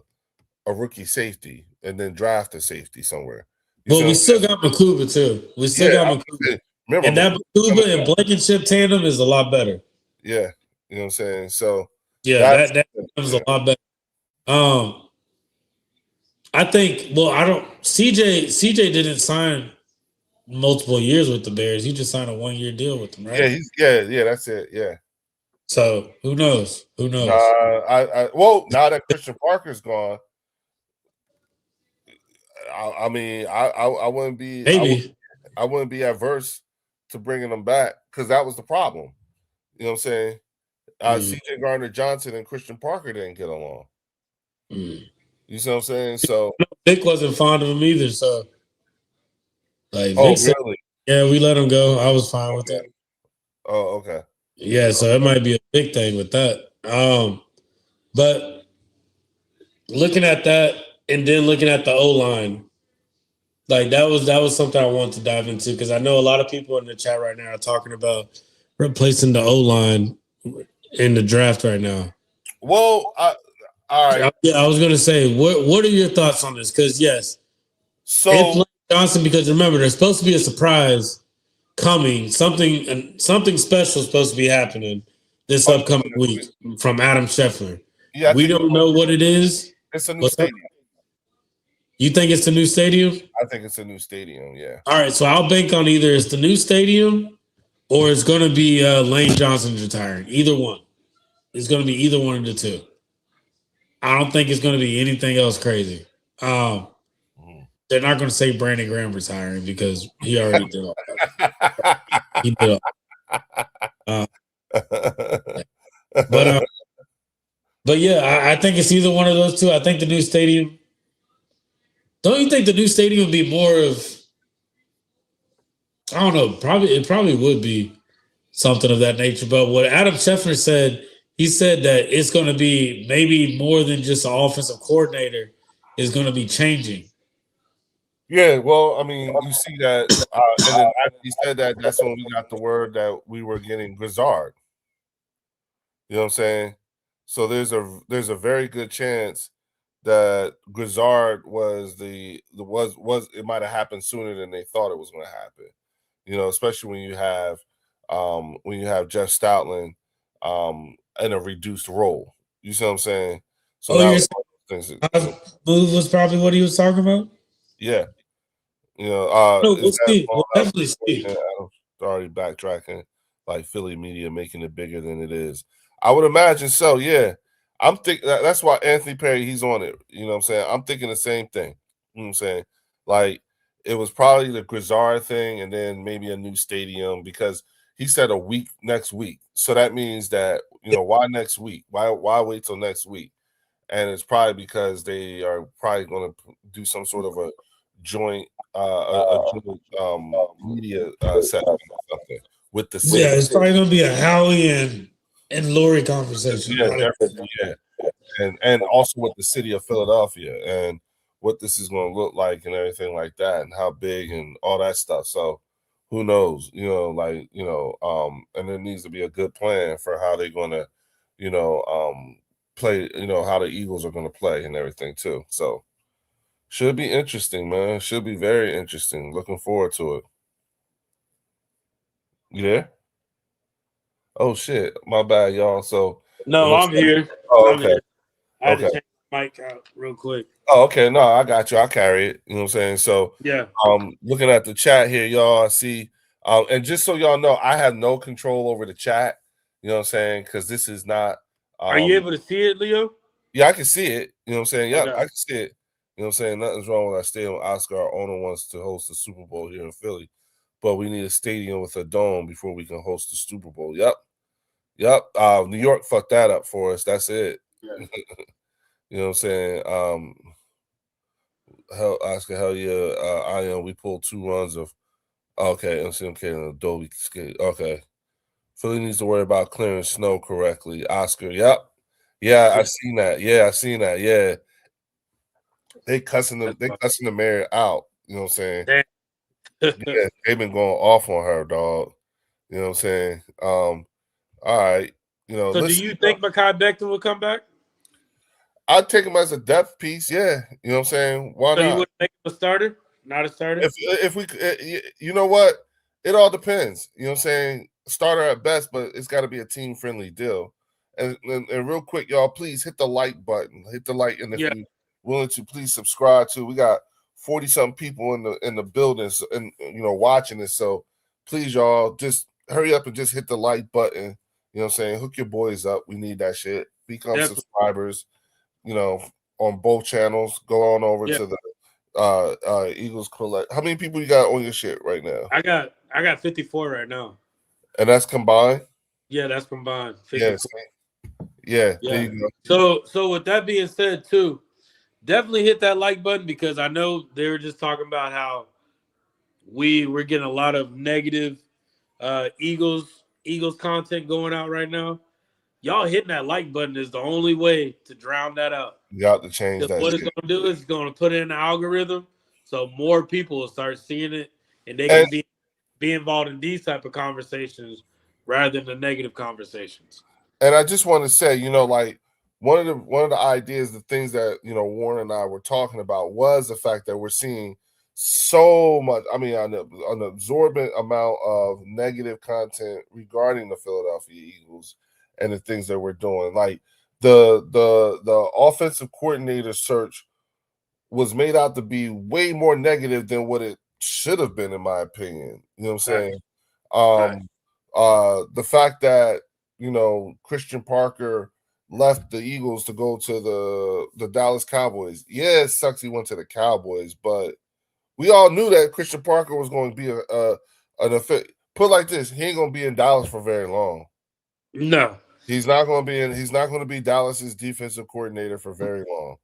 rookie safety and then draft a safety somewhere. Well, we still got Makuba too. We still got Makuba. Remember, and that Makuba and Blankenship tandem is a lot better. Yeah, you know what I'm saying. So yeah, that was a lot better. I think. Well, I don't. CJ didn't sign multiple years with the Bears. He just signed a 1-year deal with them, right? Yeah, that's it. Yeah. So who knows? Who knows? Well, now that Christian Parker's gone, I mean, I wouldn't be I wouldn't be adverse to bringing them back because that was the problem. You know what I'm saying? CJ Gardner-Johnson and Christian Parker didn't get along. You see what I'm saying? So Vic wasn't fond of him either. So, like, Vic said, yeah, we let him go. I was fine with it. Oh, okay. Yeah, so it might be a big thing with that. But looking at that and then looking at the O-line, like that was something I wanted to dive into because I know a lot of people in the chat right now are talking about replacing the O-line in the draft right now. Well, all right. I was going to say, what are your thoughts on this? Because yes, so Johnson. Because remember, there's supposed to be a surprise coming. Something special is supposed to be happening this upcoming week from Adam Scheffler. Yeah, we don't know what it is. It's a new stadium. You think it's the new stadium? I think it's a new stadium, yeah. All right, so I'll bank on either it's the new stadium or it's going to be Lane Johnson's retiring. Either one. It's going to be either one of the two. I don't think it's going to be anything else crazy. They're not going to say Brandon Graham retiring because he already did all that. He did all But yeah, I think it's either one of those two. I think the new stadium. Don't you think the new stadium would be more of? I don't know. It probably would be something of that nature. But what Adam Scheffler said, he said that it's going to be maybe more than just an offensive coordinator is going to be changing. Yeah, well, I mean, you see that, and then after he said that, that's when we got the word that we were getting Grizzard. You know what I'm saying? So there's a very good chance that Grizzard was it might have happened sooner than they thought it was going to happen. You know, especially when you have Jeff Stoutland in a reduced role. You see what I'm saying? So move was probably what he was talking about. Yeah. You know, we'll see. We'll definitely see. Already backtracking, like Philly media making it bigger than it is. I would imagine so. Yeah, I'm thinking that's why Anthony Perry, he's on it. You know what I'm saying? I'm thinking the same thing. You know what I'm saying? Like it was probably the Grizzard thing, and then maybe a new stadium because he said a week next week. So that means that why next week? Why wait till next week? And it's probably because they are probably going to do some sort of a joint media session or something with the city. Yeah, it's probably going to be a Howie and Lori conversation. Yeah, definitely. Yeah, and also with the city of Philadelphia and what this is going to look like and everything like that, and how big and all that stuff. So who knows? And there needs to be a good plan for how they're going to, play. How the Eagles are going to play and everything too. So. Should be interesting, man. Should be very interesting. Looking forward to it. You there? Oh shit, my bad, y'all. So no, I'm here. Oh, okay. I had to take the mic out real quick. Oh, okay. No, I got you. I carry it. You know what I'm saying? So yeah. Looking at the chat here, y'all, I see. And just so y'all know, I have no control over the chat. You know what I'm saying? Because this is not. Are you able to see it, Leo? Yeah, I can see it. You know what I'm saying? Yeah, I can see it. You know what I'm saying? Nothing's wrong with our stadium. Oscar, our owner, wants to host the Super Bowl here in Philly. But we need a stadium with a dome before we can host the Super Bowl. Yep. New York fucked that up for us. That's it. Yeah. You know what I'm saying? Oscar, hell yeah. We pulled 2 runs of okay, I'm saying okay, Adobe skate. Okay. Philly needs to worry about clearing snow correctly. Oscar, yep. Yeah, I seen that. Yeah, I seen that. Yeah. They cussing the mayor out. You know what I'm saying? Yeah, they've been going off on her, dog. You know what I'm saying? All right. You know, So do you think Mekhi Becton will come back? I'd take him as a depth piece, yeah. You know what I'm saying? Why So not? you would make him a starter, not a starter? If we you know what? It all depends. You know what I'm saying? Starter at best, but it's got to be a team friendly deal. And real quick, y'all, please hit the like button. Hit the like, and if you're willing to, please subscribe to. We got 40 something people in the building, and watching this. So please, y'all, just hurry up and just hit the like button. You know what I'm saying? Hook your boys up. We need that shit. Become subscribers. On both channels. Go on over to the Eagles Collect. How many people you got on your shit right now? I got 54 right now. And that's combined? Yeah, that's combined. 54. Yeah. There you go. So with that being said, too, definitely hit that like button, because I know they were just talking about how we're getting a lot of negative Eagles content going out right now. Y'all hitting that like button is the only way to drown that out. You got to change that. What it's going to do is it's going to put it in the algorithm, so more people will start seeing it, and they can be involved in these type of conversations rather than the negative conversations. And I just want to say, like one of the ideas, the things that Warren and I were talking about was the fact that we're seeing so much. I mean, an absorbent amount of negative content regarding the Philadelphia Eagles and the things that we're doing. Like the offensive coordinator search was made out to be way more negative than what it should have been, in my opinion. You know what I'm saying? The fact that Christian Parker left the Eagles to go to the Dallas Cowboys. Yeah, it sucks he went to the Cowboys, but we all knew that Christian Parker was going to be an effect. Put like this, he ain't going to be in Dallas for very long. No. He's not going to be Dallas's defensive coordinator for very long.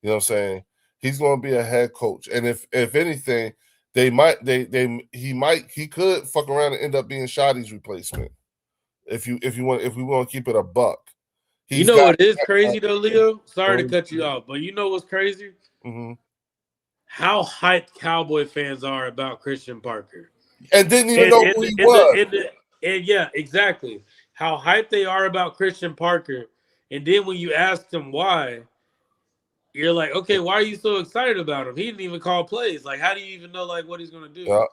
You know what I'm saying? He's going to be a head coach. And if anything, he could fuck around and end up being Shoddy's replacement. If we want to keep it a buck. What is crazy though, Leo? Sorry to cut you off, but you know what's crazy? Mm-hmm. How hyped Cowboy fans are about Christian Parker. And didn't even know who he was. And yeah, exactly. How hyped they are about Christian Parker. And then when you ask them why, you're like, okay, why are you so excited about him? He didn't even call plays. Like, how do you even know like what he's gonna do? Yeah.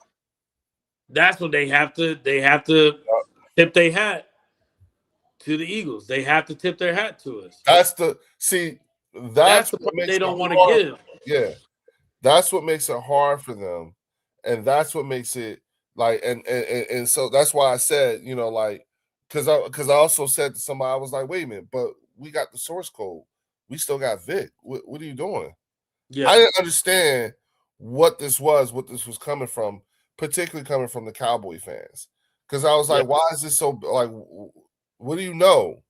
That's when they have to tip their hat to the Eagles. They have to tip their hat to us. That's the part they don't want to give. Yeah. That's what makes it hard for them. And that's what makes it like and so that's why I said, because I also said to somebody, I was like, wait a minute, but we got the source code. We still got Vic. What are you doing? Yeah. I didn't understand what this was coming from, particularly coming from the Cowboy fans. Because I was like, why is this so like what do you know?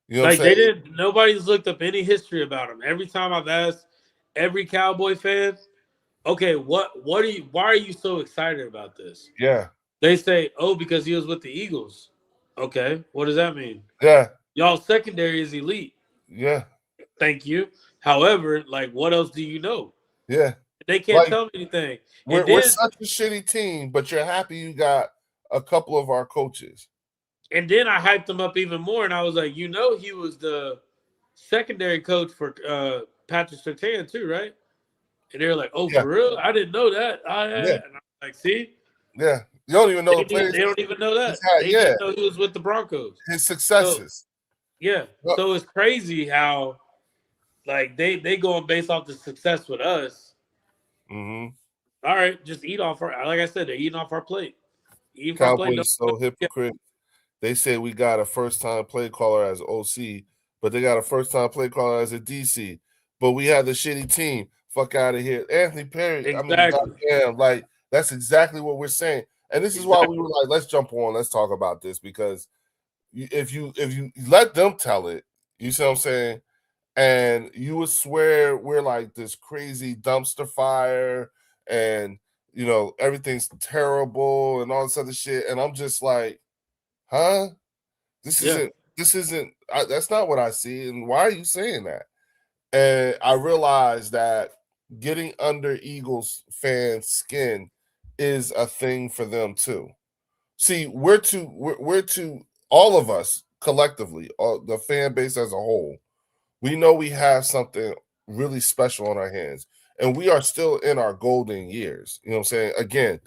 You know, like nobody's looked up any history about him. Every time I've asked every Cowboy fan, okay, why are you so excited about this? Yeah. They say, oh, because he was with the Eagles. Okay, what does that mean? Yeah. Y'all secondary is elite. Yeah. Thank you. However, like, what else do you know? Yeah. They can't tell me anything. We're such a shitty team, but you're happy you got a couple of our coaches. And then I hyped him up even more, and I was like, he was the secondary coach for Patrick Surtain too, right? And they were like, oh, for real? I didn't know that. And I'm like, see? Yeah. You don't even know the players. They don't even know that. They just know he was with the Broncos. His successes. So it's crazy how, like, they going based off the success with us. Mm-hmm. All right, just eat off our, like I said, they're eating off our plate. Cowboys so hypocrite. They say we got a first-time play caller as OC, but they got a first-time play caller as a DC. But we have the shitty team. Fuck out of here. Anthony Perry. Exactly. I mean, goddamn, like, that's exactly what we're saying. And this is why we were like, let's jump on. Let's talk about this, because if you let them tell it, you see what I'm saying? And you would swear we're like this crazy dumpster fire and, everything's terrible and all this other shit. And I'm just like, huh? This Yeah. isn't. That's not what I see. And why are you saying that? And I realized that getting under Eagles fans' skin is a thing for them too. See, we're too all of us collectively, the fan base as a whole. We know we have something really special on our hands, and we are still in our golden years. You know what I'm saying? Again,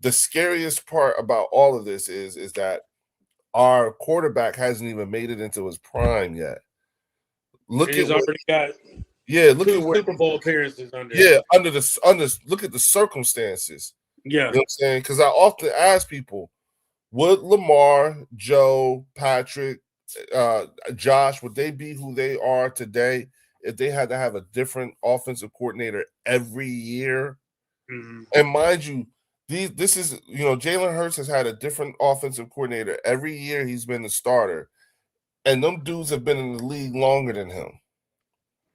the scariest part about all of this is that our quarterback hasn't even made it into his prime yet. Look And at he's what, already got look at two what, Super Bowl appearances under him. yeah, under look at the circumstances. Yeah. You know what I'm saying? Because I often ask people, would Lamar, Joe, Patrick, Josh, would they be who they are today if they had to have a different offensive coordinator every year? Mhm. And mind you, this is, Jalen Hurts has had a different offensive coordinator every year he's been the starter, and them dudes have been in the league longer than him.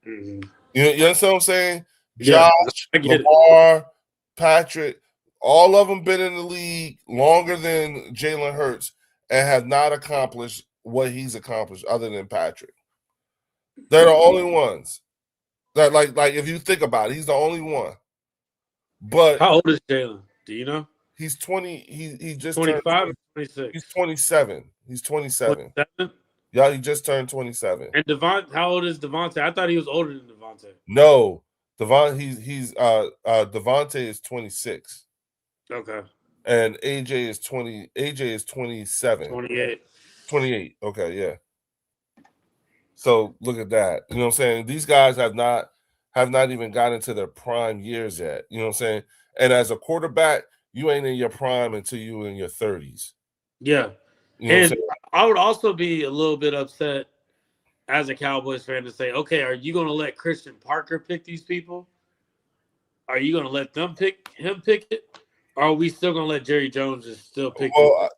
Mhm. You understand what I'm saying? Yeah, Josh, I get it. Lamar, Patrick, all of them been in the league longer than Jalen Hurts and have not accomplished what he's accomplished other than Patrick. They're the only ones that like if you think about it, he's the only one. But How old is Jalen? Do you know? he's 20. He just turned 25 or 26? He's 27. He's 27. 27? Yeah, he just turned 27. And Devon, how old is Devontae? I thought he was older than Devontae. No, Devontae is 26. Okay. And AJ is 20. AJ is 27. 28. 28. Okay, yeah. So look at that. You know what I'm saying? These guys have not even gotten into their prime years yet. You know what I'm saying? And as a quarterback, you ain't in your prime until you in your 30s. Yeah. You know what I'm And saying? I would also be a little bit upset as a Cowboys fan to say, okay, are you going to let Christian Parker pick these people? Are you going to let them pick it? Or are we still going to let Jerry Jones just still pick Well,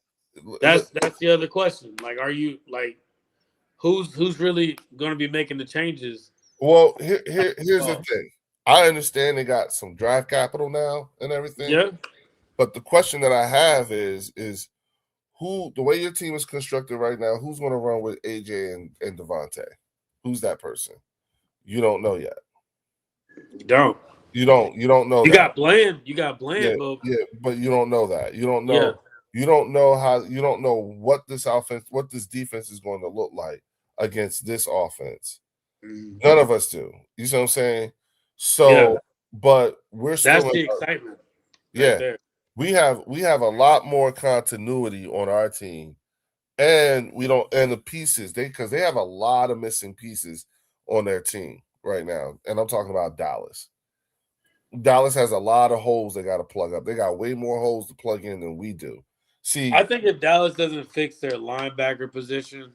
That's the other question. Like, are you like who's really going to be making the changes? Well, here's the thing. I understand they got some draft capital now and everything. Yeah. But the question that I have is who, the way your team is constructed right now, who's going to run with AJ and Devontae? Who's that person? You don't know yet. You don't. You don't know. You that. got Bland. You got Bland. But you don't know that. You don't know. Yeah. You don't know how. You don't know what this defense is going to look like against this offense. Mm-hmm. None of us do. You see what I'm saying? So, but we're still. That's the excitement. Yeah. Right there. We have a lot more continuity on our team, and the pieces because they have a lot of missing pieces on their team right now, and I'm talking about Dallas. Dallas has a lot of holes they got to plug up. They got way more holes to plug in than we do. See, I think if Dallas doesn't fix their linebacker position,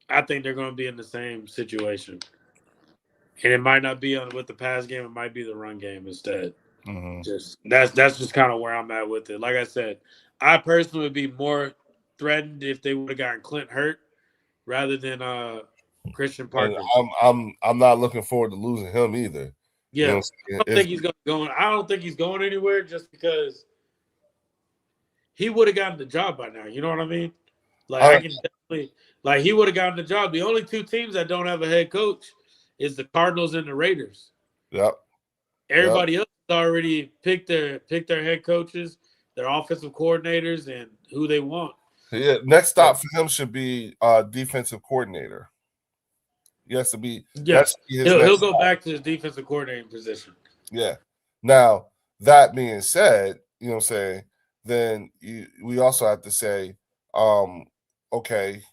I think they're going to be in the same situation, and it might not be with the pass game; it might be the run game instead. Mm-hmm. That's just kind of where I'm at with it. Like I said, I personally would be more threatened if they would have gotten Clint hurt rather than Christian Parker. And I'm not looking forward to losing him either. Yeah, I don't think he's going. I don't think he's going anywhere just because he would have gotten the job by now. You know what I mean? Like I can definitely he would have gotten the job. The only two teams that don't have a head coach is the Cardinals and the Raiders. Yep. Everybody else has already picked their head coaches, their offensive coordinators, and who they want. Yeah. Next stop for him should be defensive coordinator. He has to be. Yeah, he'll go back to his defensive coordinating position. Yeah. Now, that being said, you know what I'm saying, then we also have to say, okay,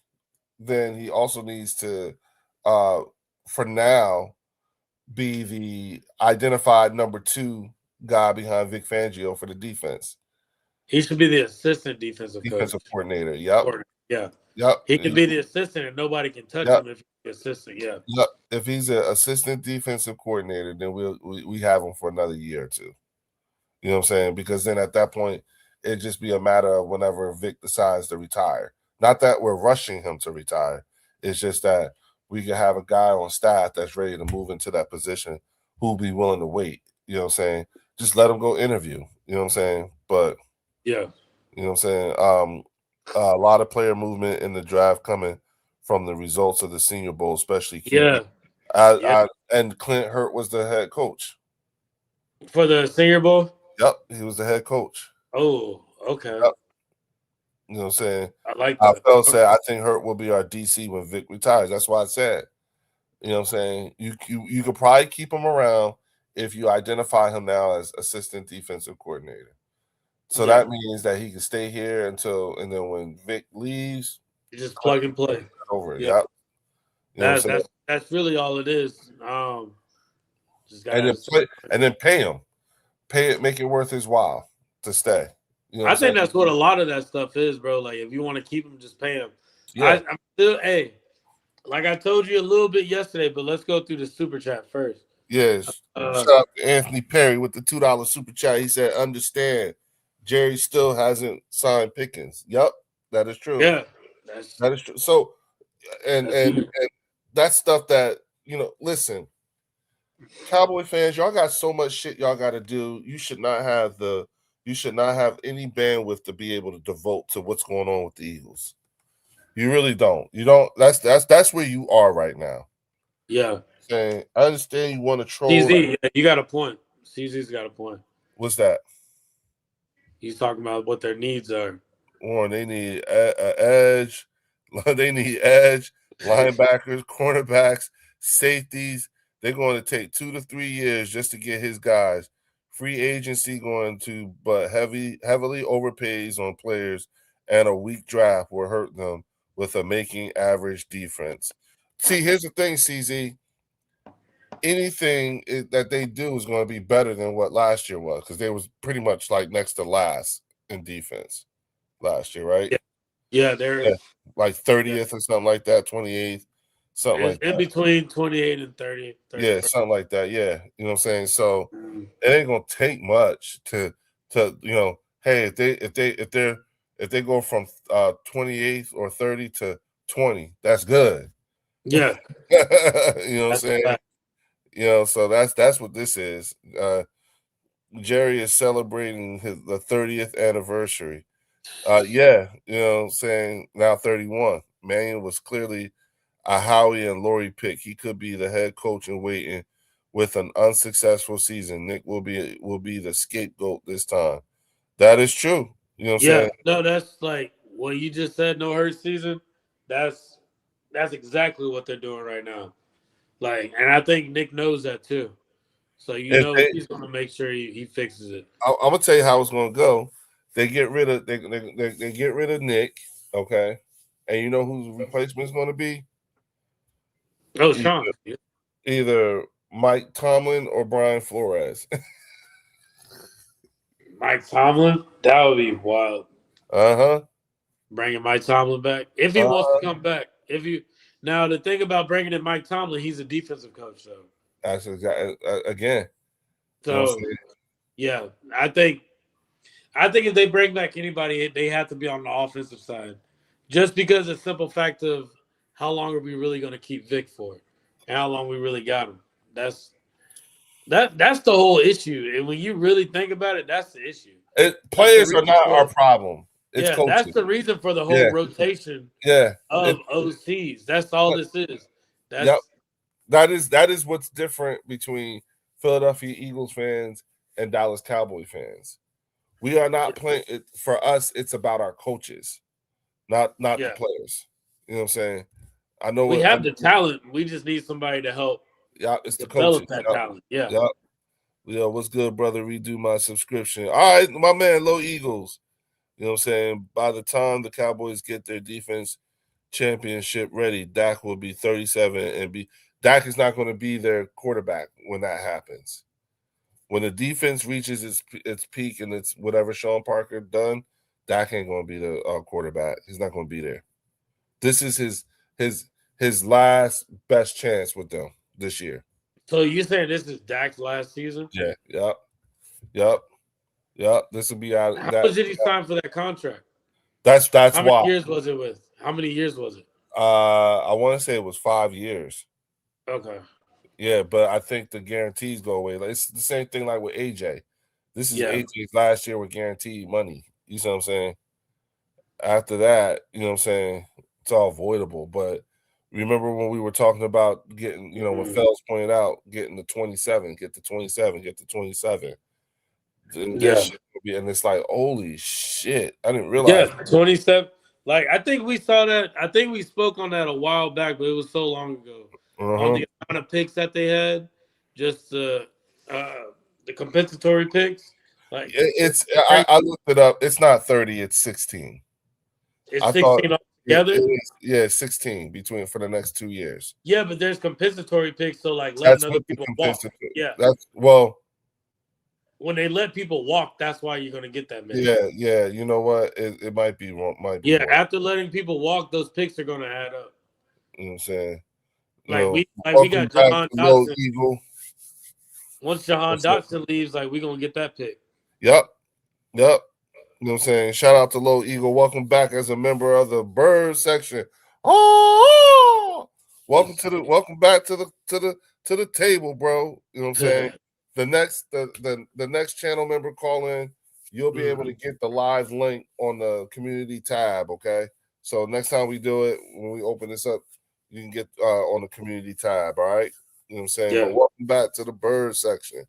then he also needs to, for now, be the identified number 2 guy behind Vic Fangio for the defense. He should be the assistant defensive coordinator. Yep. Yeah. Yep. He can be the assistant, and nobody can touch him if he's the assistant. Yeah. Yep. If he's an assistant defensive coordinator, then we have him for another year or 2. You know what I'm saying? Because then at that point, it'd just be a matter of whenever Vic decides to retire. Not that we're rushing him to retire. It's just that we can have a guy on staff that's ready to move into that position who'll be willing to wait. You know what I'm saying? Just let him go interview. You know what I'm saying? But yeah. You know what I'm saying? A lot of player movement in the draft coming from the results of the Senior Bowl, especially QB. Yeah. And Clint Hurt was the head coach. For the Senior Bowl? Yep, he was the head coach. Oh, okay. Yep. You know what I'm saying? I like that. Said, I think Hurt will be our DC when Vic retires. That's why I said, you know what I'm saying? You could probably keep him around if you identify him now as assistant defensive coordinator. So that means that he can stay here and then when Vic leaves, you just plug and play. Over it. Yeah. Yep. You know that's really all it is. And then pay him. Pay it, make it worth his while to stay. You know I think that's what a lot of that stuff is, bro. Like if you want to keep him, just pay him. Yeah. I'm still like I told you a little bit yesterday, but let's go through the super chat first. Yes. Shout out to Anthony Perry with the $2 super chat. He said, understand Jerry still hasn't signed Pickens. Yep, that is true. Yeah. That is true. So and that's stuff that, listen, Cowboy fans, y'all got so much shit y'all got to do. You should not have any bandwidth to be able to devote to what's going on with the Eagles. You really don't. You don't. That's where you are right now. Yeah. Saying, I understand you want to troll. CZ, you got a point. CZ's got a point. What's that? He's talking about what their needs are. Warren, they need edge. They need edge, linebackers, cornerbacks, safeties. They're going to take 2 to 3 years just to get his guys. Free agency going to, but heavily overpays on players, and a weak draft will hurt them with a making average defense. See, here's the thing, CZ. Anything that they do is going to be better than what last year was, because they was pretty much like next to last in defense last year, right? Yeah, they're like 30th or something like that, 28th, something like that. In between 28 and 30. Yeah, something like that. Yeah, you know what I'm saying. So it ain't gonna take much to hey, if they go from 28th or 30 to 20, that's good. Yeah, you know what I'm saying. So that's what this is. Jerry is celebrating the 30th anniversary. Yeah, you know what I'm saying, now 31. Mannion was clearly a Howie and Laurie pick. He could be the head coach in waiting with an unsuccessful season. Nick will be the scapegoat this time. That is true. You know what I'm saying? No, that's like what you just said, no hurt season. That's exactly what they're doing right now. Like, and I think Nick knows that too. So he's gonna make sure he fixes it. I'm gonna tell you how it's gonna go. They get rid of they get rid of Nick, okay, and you know whose replacement is going to be? Oh, Sean. Either Mike Tomlin or Brian Flores. Mike Tomlin, that would be wild. Bringing Mike Tomlin back if he wants to come back. Now the thing about bringing in Mike Tomlin, he's a defensive coach, though. That's exactly again. So yeah, I think if they bring back anybody, they have to be on the offensive side, just because of the simple fact of how long are we really going to keep Vic for, and how long we really got him. That's the whole issue, and when you really think about it, that's the issue. Players are not our problem. It's coaching. That's the reason for the whole rotation. Of OCs. That's all this is. That is what's different between Philadelphia Eagles fans and Dallas Cowboy fans. We are not playing it for us. It's about our coaches, not the players. You know what I'm saying? I know we have the talent. We just need somebody to help. Yeah, it's the develop coaches. That talent. Yeah. Yeah, what's good, brother? Redo my subscription. All right, my man, Low Eagles. You know what I'm saying? By the time the Cowboys get their defense championship ready, Dak will be 37 and Dak is not going to be their quarterback when that happens. When the defense reaches its peak and it's whatever Sean Parker done, Dak ain't going to be the quarterback. He's not going to be there. This is his last best chance with them this year. So you saying this is Dak's last season? Yeah. Yep. This will be out. How much did he sign for that contract? That's why. How many years was it with? How many years was it? I want to say it was 5 years. Okay. Yeah, but I think the guarantees go away. Like, it's the same thing like with AJ. This is AJ's last year with guaranteed money. You see what I'm saying? after that, you know what I'm saying, it's all avoidable. But remember when we were talking about getting, you know, when Fells pointed out, getting the 27, get the 27, get the 27. And Yeah. this shit will be, and it's like, holy shit, I didn't Yeah, realize. 27. Like, I think we saw that. I think we spoke on that a while back, but it was so long ago. On the amount of picks that they had, just the compensatory picks. Like, It's I looked it up. It's not 30, it's 16. it's I 16 thought altogether. yeah, 16 between for the next 2 years. Yeah, but there's compensatory picks, so like That's letting other what the people walk. compensatory. Yeah, That's well. when they let people walk, that's why you're gonna get that many. Yeah. You know what? It might be wrong. Might be Yeah, wrong. after letting people walk, those picks are gonna add up. You know what I'm saying? Like we welcome got back Jahan to Low Dotson. Eagle. Once Jahan What's up? Dotson leaves, like we're gonna get that pick. Yep. You know what I'm saying? Shout out to Low Eagle. Welcome back as a member of the Bird section. Oh, welcome back to the table, bro. You know what I'm saying? The next channel member call in, you'll be able to get the live link on the community tab. Okay. So next time we do it, when we open this up, you can get on the community tab. All right. You know what I'm saying? Yeah. But welcome back to the Bird section.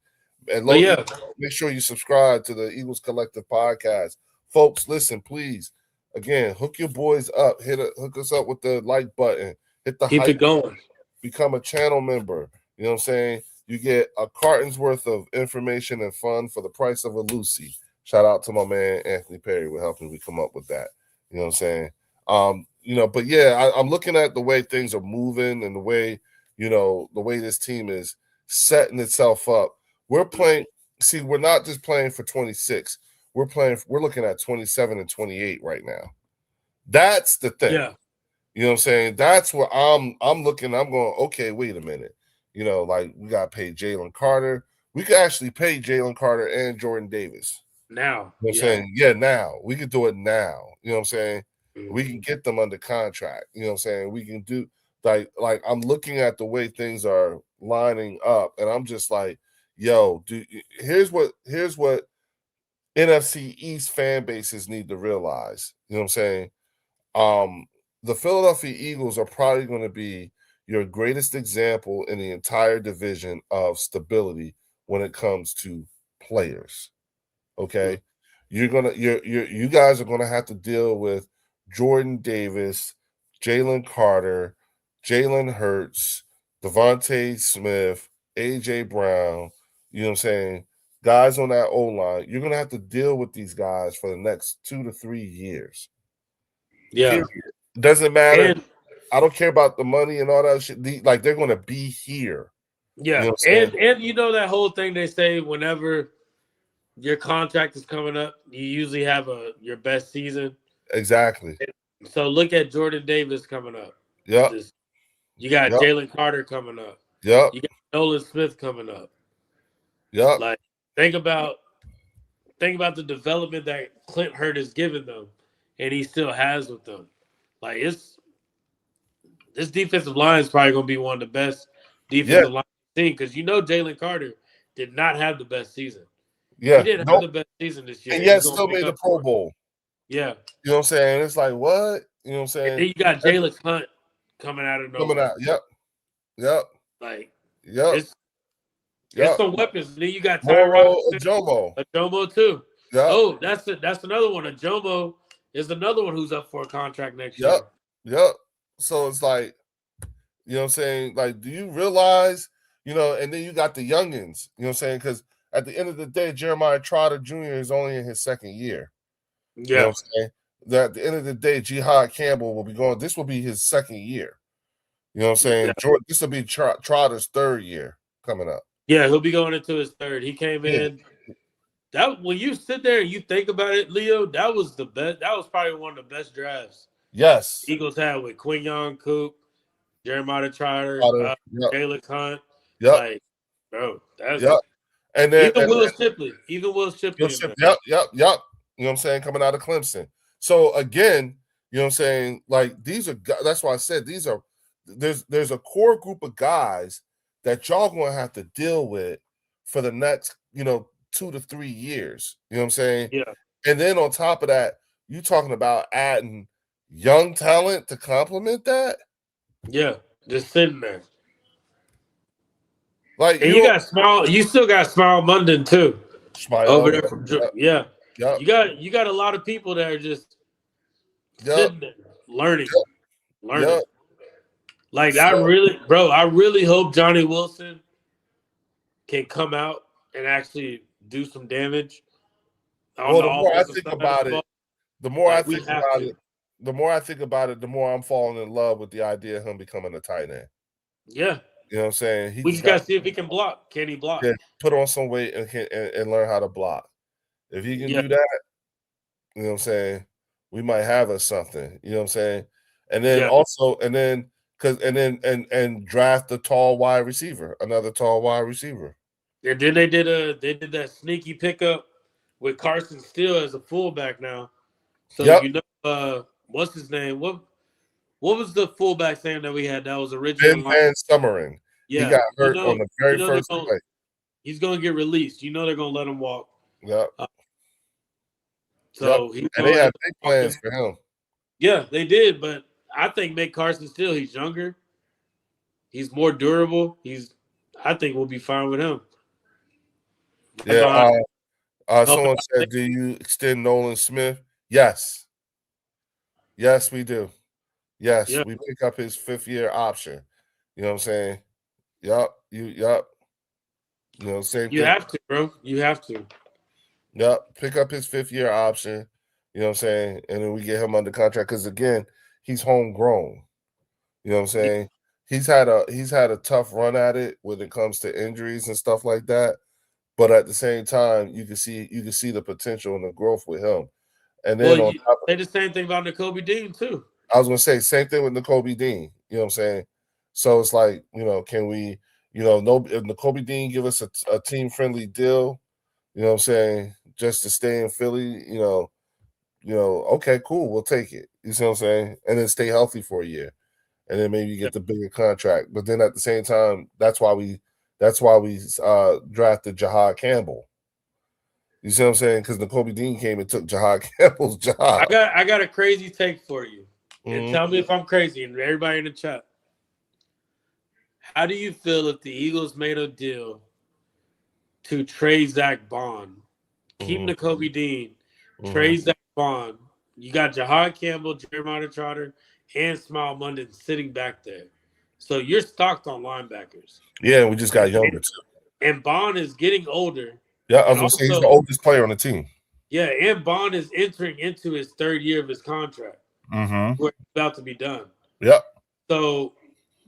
And But yeah, make sure you subscribe to the Eagles Collective podcast. Folks, listen, please. Again, hook your boys up. Hook us up with the like button. Hit the keep hype. it going. Become a channel member. You know what I'm saying? You get a carton's worth of information and fun for the price of a Lucy. Shout out to my man Anthony Perry for helping me come up with that. You know what I'm saying? But yeah, I'm looking at the way things are moving and the way this team is setting itself up. We're playing. See, we're not just playing for 26. We're looking at 27 and 28 right now. That's the thing. Yeah. You know what I'm saying? That's where I'm looking. I'm going, okay, wait a minute. You know, like we got to pay Jalen Carter. We could actually pay Jalen Carter and Jordan Davis. Now. You know what I'm saying? Yeah, now. We could do it now. You know what I'm saying? We can get them under contract. You know what I'm saying? We can do like I'm looking at the way things are lining up, and I'm just like, yo, here's what NFC East fan bases need to realize. You know what I'm saying? The Philadelphia Eagles are probably going to be your greatest example in the entire division of stability when it comes to players. Okay, you guys are gonna have to deal with Jordan Davis, Jalen Carter, Jalen Hurts, Devontae Smith, AJ Brown. You know what I'm saying? Guys on that O-line, you're gonna have to deal with these guys for the next 2 to 3 years. Yeah, period. Doesn't matter. And, I don't care about the money and all that shit. They're gonna be here. yeah, You know what I'm and you know that whole thing they say whenever your contract is coming up, you usually have your best season. Exactly. So look at Jordan Davis coming up. Yep. You got Jalen Carter coming up. Yep. You got Nolan Smith coming up. Yep. Like think about the development that Clint Hurt has given them, and he still has with them. Like this defensive line is probably going to be one of the best defensive lines I've seen because Jalen Carter did not have the best season. Yeah, he didn't have the best season this year. And yet still made the Pro Bowl. Yeah. You know what I'm saying? It's like, what? You know what I'm saying? And then you got Jalen Hunt coming out of nowhere. Coming out. Yep. Like, it's some weapons. And then you got Tyrod Ajomo too. Yep. Oh, that's another one. Ajomo is another one who's up for a contract next year. Yep. So it's like, you know what I'm saying? Like, do you realize, and then you got the youngins, you know what I'm saying? Because at the end of the day, Jeremiah Trotter Jr. is only in his second year. Yeah. You know what I'm saying? That at the end of the day, Jihad Campbell will be going. This will be his second year. You know what I'm saying? Yeah. This will be Trotter's third year coming up. Yeah, he'll be going into his third. He came in. That when you sit there and you think about it, Leo, that was the best. That was probably one of the best drafts. Yes. Eagles had with Quinyon Coop, Jeremiah Trotter, Jalen Hunt. Yep. Like, bro, that's And then even Will Shipley. Yep. You know what I'm saying? Coming out of Clemson. So again, you know what I'm saying? Like these are. That's why I said these are. There's a core group of guys that y'all gonna have to deal with for the next 2 to 3 years. You know what I'm saying? Yeah. And then on top of that, you talking about adding young talent to complement that? Yeah, just sitting there. Like And you still got Smile London too. Over there from yeah. Yep. You got a lot of people that are just sitting there learning. Yep. Like I really hope Johnny Wilson can come out and actually do some damage. Well, the more I think about it, the more I think about it, the more I'm falling in love with the idea of him becoming a tight end. Yeah. You know what I'm saying? We just got to see if he can block. Can he block? Yeah, put on some weight and learn how to block. If he can do that, you know what I'm saying, we might have us something. You know what I'm saying? And then also, and draft a tall wide receiver, another tall wide receiver. And then they did that sneaky pickup with Carson Steele as a fullback now. So you know, what's his name? What was the fullback name that we had that was originally Ben Van Summering. Yeah, he got hurt on the very first play. He's going to get released. You know they're going to let him walk. Yep. So and they had big plans for him. Yeah, they did, but I think make Carson Steele. He's younger. He's more durable. I think we'll be fine with him. Yeah. Someone said, "Do you extend Nolan Smith?" Yes. Yes, we do. Yes, we pick up his 5th-year option. You know what I'm saying? Yup. You know, same thing. You have to, bro. You have to. Yep. Pick up his 5th-year option. You know what I'm saying? And then we get him under contract because again, he's homegrown. You know what I'm saying? He's had a tough run at it when it comes to injuries and stuff like that. But at the same time, you can see the potential and the growth with him. And then say the same thing about Nakobe Dean too. I was gonna say same thing with Nakobe Dean. You know what I'm saying? So it's like, you know, can we, you know, if Nakobe Dean give us a team friendly deal, you know what I'm saying, just to stay in Philly, you know, okay, cool, we'll take it. You see what I'm saying? And then stay healthy for a year. And then maybe you get the bigger contract. But then at the same time, that's why we drafted Jahad Campbell. You see what I'm saying? Because Nakobe Dean came and took Jahad Campbell's job. I got a crazy take for you. And tell me if I'm crazy, and everybody in the chat. How do you feel if the Eagles made a deal to trade Zach Bond, keep Nakobe Dean, trade Zach Bond? You got Jahad Campbell, Jeremiah Trotter, and Smile London sitting back there. So you're stocked on linebackers. Yeah, we just got younger too. And Bond is getting older. Yeah, I was going to say he's the oldest player on the team. Yeah, and Bond is entering into his 3rd year of his contract. Where it's about to be done. Yep. So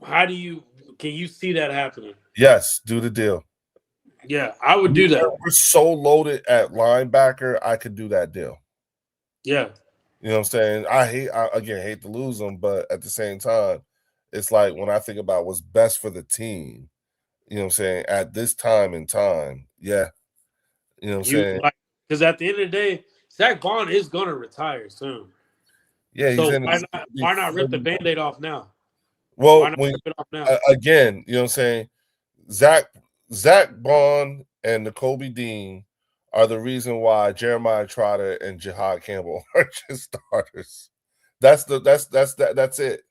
can you see that happening? Yes, do the deal. Yeah, I would do that. We're so loaded at linebacker, I could do that deal. Yeah. You know what I'm saying? I hate to lose them, but at the same time, it's like when I think about what's best for the team, you know what I'm saying, at this time in time, yeah. You know what I'm saying? Because at the end of the day, Zach Bond is going to retire soon. Yeah, so why not rip the Band-Aid off now? Well, again, you know what I'm saying? Zach Bond and Nakobe Dean are the reason why Jeremiah Trotter and Jahad Campbell are just starters. That's it.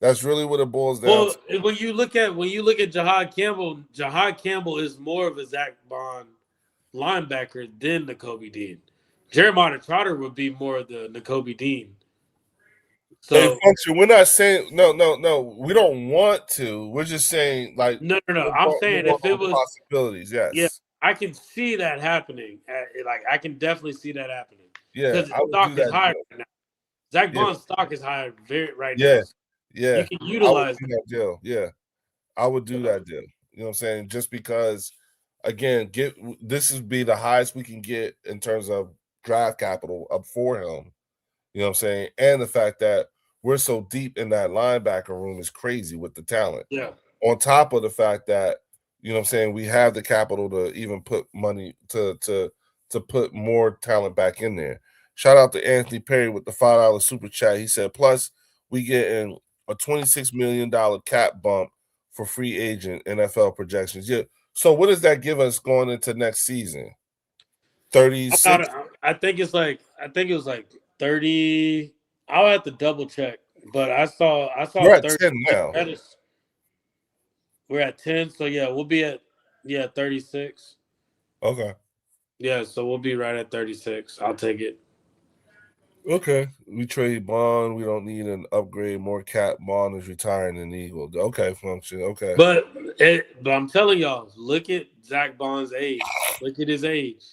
That's really what it boils down to. Well, when you look at Jahad Campbell is more of a Zach Bond linebacker than Nakobe Dean. Jeremiah Trotter would be more of the Nakobe Dean. So we're not saying no. We don't want to. We're just saying like no. I'm saying if it was possibilities, yes. Yeah, I can see that happening. I can definitely see that happening. Yeah, because the stock is high right now. Zach Bond's stock is high right now. Yeah, you can utilize that deal. Yeah, I would do that deal. You know what I'm saying? Just because, again, this would be the highest we can get in terms of draft capital up for him. You know what I'm saying? And the fact that we're so deep in that linebacker room is crazy with the talent. Yeah. On top of the fact that, you know what I'm saying, we have the capital to even put money to put more talent back in there. Shout out to Anthony Perry with the $5 super chat. He said, plus we getting a $26 million cap bump for free agent NFL projections. Yeah. So what does that give us going into next season? 36. I think it was like 30. I'll have to double check, but I saw We're at 30. 10 now. We're at 10, so yeah, we'll be at 36. Okay. Yeah, so we'll be right at 36. I'll take it. Okay. We trade Bond. We don't need an upgrade. More cap. Bond is retiring in Eagle. Okay, function. Okay. But I'm telling y'all, look at Zach Bond's age. Look at his age.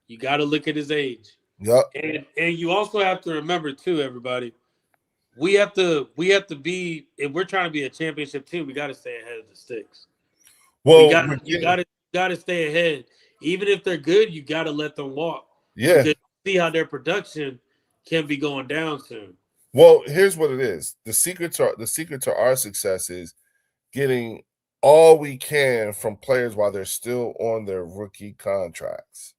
You got to look at his age. Yep. And you also have to remember too, everybody. We have to be, if we're trying to be a championship team, we got to stay ahead of the sticks. Well, you got to stay ahead. Even if they're good, you got to let them walk. Yeah. Because you see how their production can be going down soon. Well, here's what it is. The secret to our success is getting all we can from players while they're still on their rookie contracts.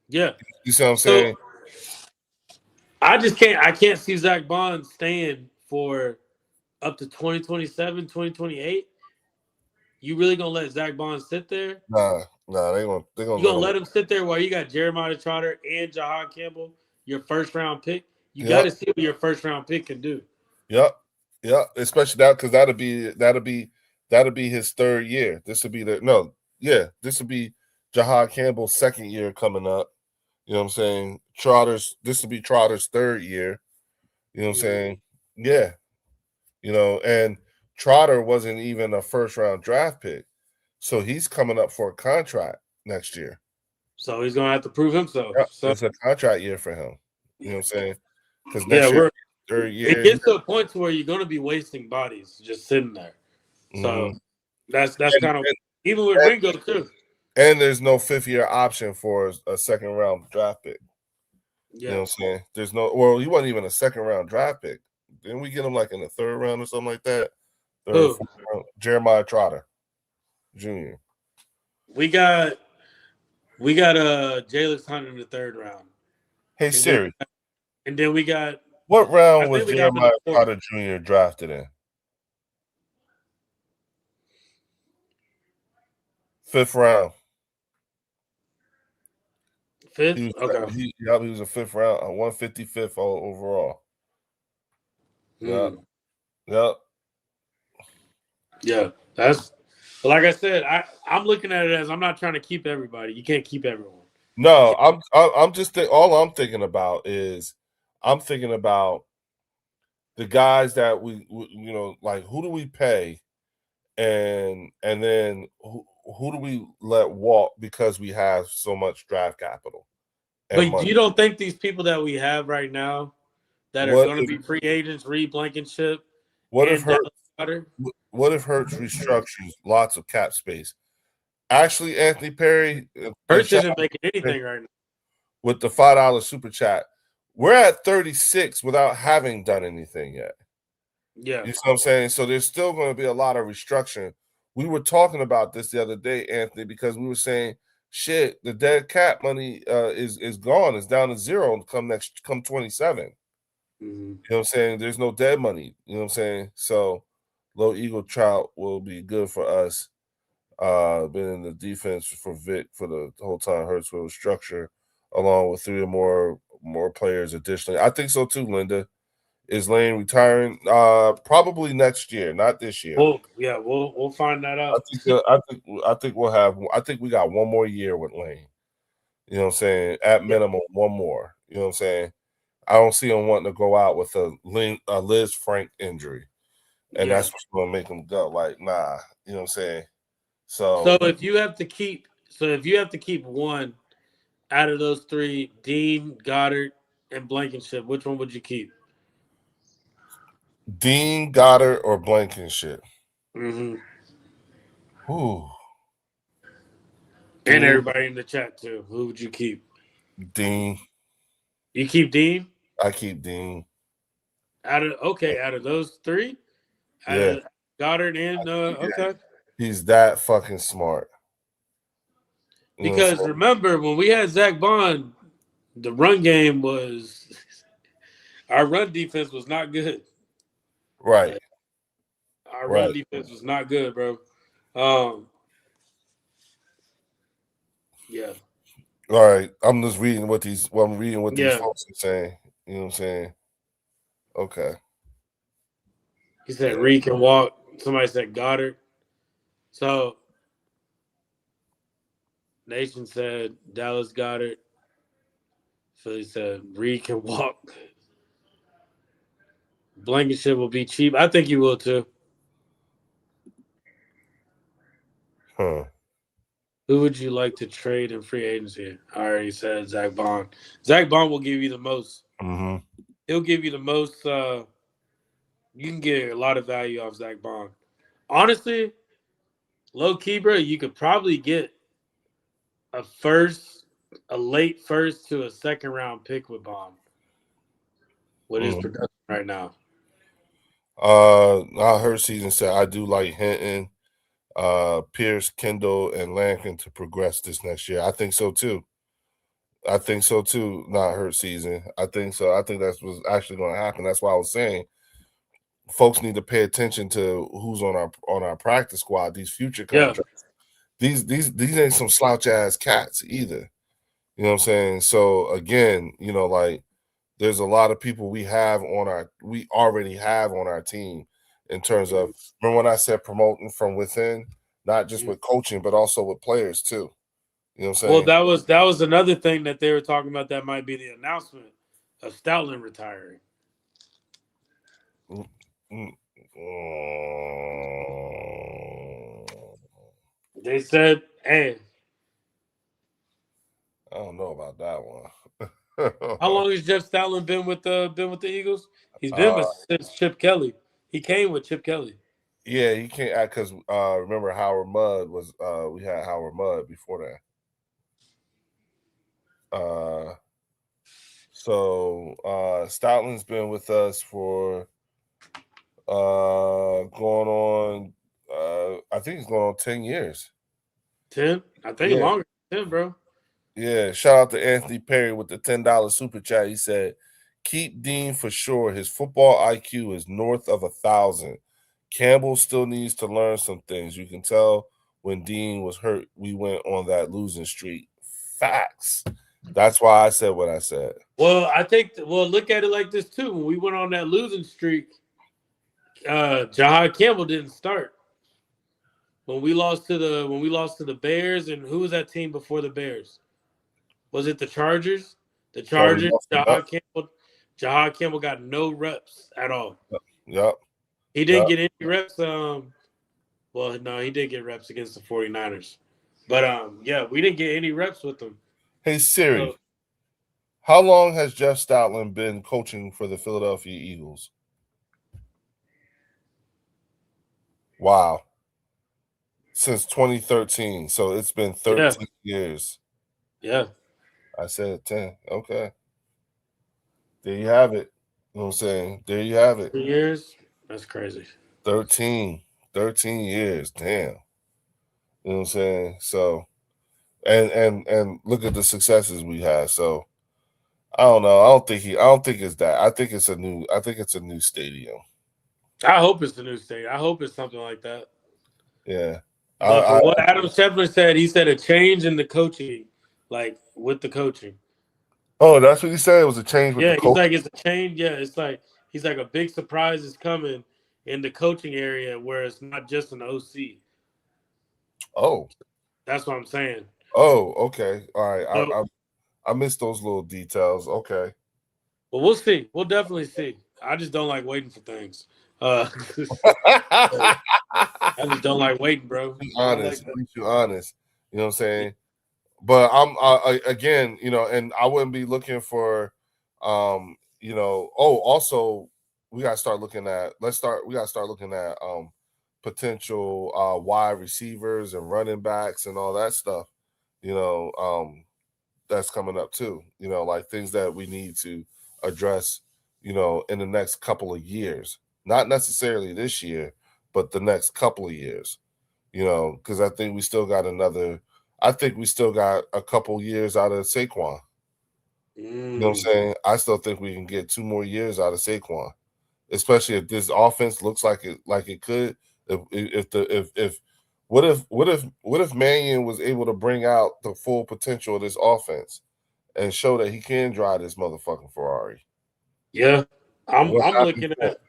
Yeah. You see what I'm saying? I can't see Zach Bond staying for up to 2027, 2028. You really gonna let Zach Bond sit there? Nah, they're gonna You gonna let him sit there while you got Jeremiah Trotter and Jahan Campbell, your first round pick? You got to see what your first round pick can do. Yep. Especially that, because that'll be his third year. This will be this will be Jahan Campbell's second year coming up. You know what I'm saying? This will be Trotter's third year. You know what I'm saying? Yeah. You know, and Trotter wasn't even a first round draft pick. So he's coming up for a contract next year. So he's gonna have to prove himself. Yep. So it's a contract year for him. You know what I'm saying? Because next year, third year, it gets to a point to where you're gonna be wasting bodies just sitting there. So that's kind of even with Ringo too. And there's no fifth year option for a second round draft pick. Yeah. You know what I'm saying? There's no, well, he wasn't even a second round draft pick. Didn't we get him like in the third round or something like that? Third, round. Jeremiah Trotter Jr. We got Jalen Hunt in the third round. Hey Siri. And then we got, what round was Jeremiah Trotter Jr. drafted in? Fifth round. Fifth? Okay. He was a fifth round, 155th overall. Yep. Yeah, that's, like I said, I'm looking at it as I'm not trying to keep everybody. You can't keep everyone. No, I'm just all I'm thinking about is I'm thinking about the guys that we you know, like, who do we pay, and then who do we let walk because we have so much draft capital? But money? You don't think these people that we have right now that are going to be free agents, Reed Blankenship? What if Hurts restructures lots of cap space? Actually, Anthony Perry, Hurts isn't making anything right now. With the $5 super chat, we're at 36 without having done anything yet. Yeah. You know what I'm saying? So there's still going to be a lot of restructuring. We were talking about this the other day, Anthony, because we were saying, shit, the dead cap money is gone. It's down to zero come 27. You know what I'm saying? There's no dead money. You know what I'm saying? So low Eagle Trout will be good for us. Been in the defense for Vic for the whole time. Hurts will structure along with 3 or more players additionally. I think so too, Linda. Is Lane retiring? Probably next year, not this year. We'll find that out. I think we'll have. I think we got one more year with Lane. You know what I'm saying? At minimum, one more. You know what I'm saying? I don't see him wanting to go out with a Liz Frank injury, and that's what's going to make him go. Like, nah. You know what I'm saying? So if you have to keep one out of those 3, Dean, Goddard, and Blankenship, which one would you keep? Dean, Goddard, or Blankenship? Ooh. Dean. And everybody in the chat too. Who would you keep? Dean. You keep Dean? I keep Dean. Out of those 3? Out of Goddard and okay. He's that fucking smart. Because remember, when we had Zach Bond, the run game was our run defense was not good. Right. Our run defense was not good, bro. Yeah. All right. I'm just reading what these folks are saying. You know what I'm saying? Okay. He said Reed can walk. Somebody said Goddard. So Nation said Dallas Goddard. Philly said Reed can walk. Blankenship will be cheap. I think he will too. Huh. Who would you like to trade in free agency? I already said Zach Bond. Zach Bond will give you the most. Mm-hmm. He'll give you the most. You can get a lot of value off Zach Bond. Honestly, low key, bro, you could probably get a late first to a second round pick with Bond with his production right now. I heard Season said I do like Hinton, Pierce, Kendall, and Lankin to progress this next year. I think so too. Not Hurt Season. I think so. I think that's what's actually going to happen. That's why I was saying folks need to pay attention to who's on our practice squad. These future contracts. Yeah. These ain't some slouch ass cats either. You know what I'm saying? So again, you know, like there's a lot of people we already have on our team in terms of, remember when I said promoting from within, not just with coaching, but also with players too. You know what I'm saying? Well, that was another thing that they were talking about that might be the announcement of Stoutland retiring. They said, hey. I don't know about that one. How long has Jeff Stoutland been with the Eagles? He's been since Chip Kelly. He came with Chip Kelly. Yeah, he came because remember Howard Mudd was we had Howard Mudd before that. So Stoutland's been with us for going on I think it's going on 10 years. 10? I think longer than 10, bro. Yeah, shout out to Anthony Perry with the $10 super chat. He said, keep Dean for sure. His football IQ is north of 1,000. Campbell still needs to learn some things. You can tell when Dean was hurt, we went on that losing streak. Facts. That's why I said what I said. Well, look at it like this too. When we went on that losing streak, Jahad Campbell didn't start. When we lost to the Bears, and who was that team before the Bears? Was it the Chargers? The Chargers. Jahad Campbell got no reps at all. Yep. He didn't get any reps. Well, no, he did get reps against the 49ers. But yeah, we didn't get any reps with them. Hey Siri, how long has Jeff Stoutland been coaching for the Philadelphia Eagles? Wow. Since 2013. So it's been 13 years. Yeah. I said 10. Okay. There you have it. You know what I'm saying? There you have it. 3 years? That's crazy. 13 years. Damn. You know what I'm saying? So and look at the successes we had. So I don't know. I don't think it's that. I think it's a new stadium. I hope it's the new stadium. I hope it's something like that. Yeah. What Adam Schefter said, he said a change in the coaching, like with the coaching. Oh, that's what he said. It was a change with the coaching. Yeah, he's like, it's a change. Yeah, it's like he's like a big surprise is coming in the coaching area where it's not just an OC. Oh. That's what I'm saying. Oh, okay. All right. I missed those little details. Okay. Well, we'll see. We'll definitely see. I just don't like waiting for things. I just don't like waiting, bro. Be honest. You honest. You know what I'm saying? But I'm again, you know, and I wouldn't be looking for you know, also we gotta start looking at potential wide receivers and running backs and all that stuff, you know, that's coming up too, you know, like things that we need to address, you know, in the next couple of years, not necessarily this year, but the next couple of years, you know, because I think we still got a couple years out of Saquon. You know what I'm saying? I still think we can get 2 more years out of Saquon, especially if this offense looks like it could. What if Mannion was able to bring out the full potential of this offense and show that he can drive this motherfucking Ferrari? Yeah, I'm What happened looking to him? at.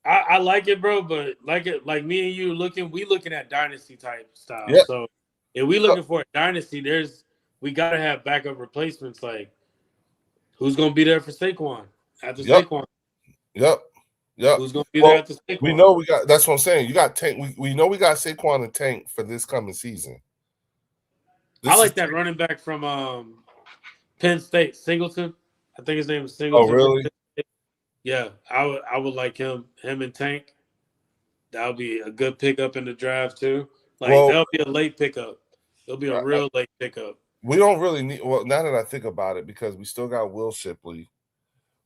I like it, bro, but like me and you looking at dynasty type style. Yeah. So if we looking for a dynasty, we gotta have backup replacements. Like who's gonna be there for Saquon after Yep. Saquon? Yep. Yep. Who's gonna be there Well, after we Saquon? know we got. That's what I'm saying. You got Tank. We know we got Saquon and Tank for this coming season. I This is. like that running back from Penn State, Singleton. I think his name is Oh, Singleton. From really? Penn State. Yeah, I would like him and Tank. That would be a good pickup in the draft too. Like Well, that'll be a late pickup. It'll be a real late pickup. we don't really need. Well, now that I think about it, because we still got Will Shipley,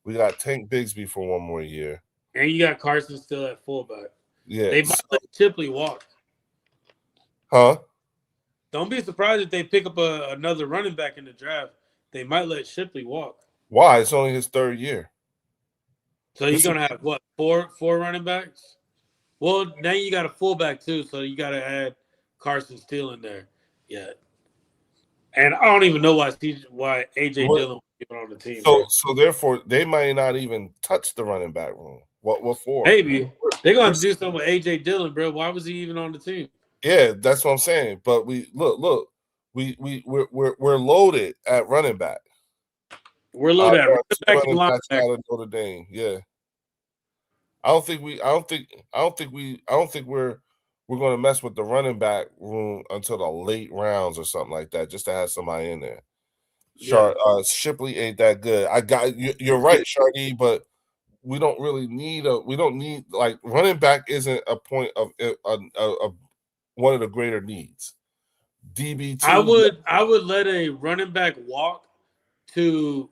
we got Tank Bigsby for one more year. And you got Carson still at fullback. Yeah. They might let Shipley walk. Huh? Don't be surprised if they pick up another running back in the draft. They might let Shipley walk. Why? It's only his third year. So you're gonna have what four running backs? Well, now you got a fullback too, so you got to add Carson Steele in there. Yeah, and I don't even know why AJ Dillon was even on the team. So therefore, they might not even touch the running back room. What for? Maybe they're gonna do something with AJ Dillon, bro. Why was he even on the team? Yeah, that's what I'm saying. But we look, we're loaded at running back. We're loaded at running back and linebacker. Out of Notre Dame. Yeah. I don't think we're going to mess with the running back room until the late rounds or something like that, just to have somebody in there. Shipley ain't that good. You're right, Shardy, but we don't really need like running back isn't a point of one of the greater needs. DB2. I would let a running back walk to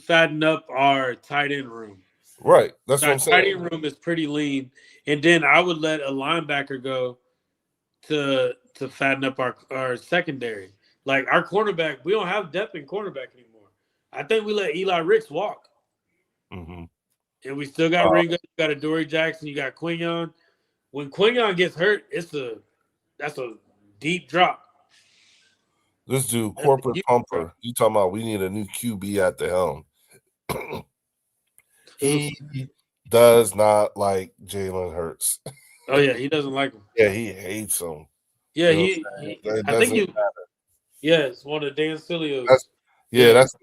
fatten up our tight end room. Right. That's what I'm saying. Tight end room is pretty lean. And then I would let a linebacker go to fatten up our secondary. Like our cornerback, we don't have depth in cornerback anymore. I think we let Eli Ricks walk. Mm-hmm. And we still got Ringo, you got Adoree Jackson, you got Quinion. When Quinion gets hurt, that's a deep drop. This dude, Corporate Pumper, you talking about we need a new QB at the helm. He does not like Jalen Hurts. Oh yeah, he doesn't like him. Yeah, he hates him. Yeah, I think you. Yeah, it's one of Dan Silio's.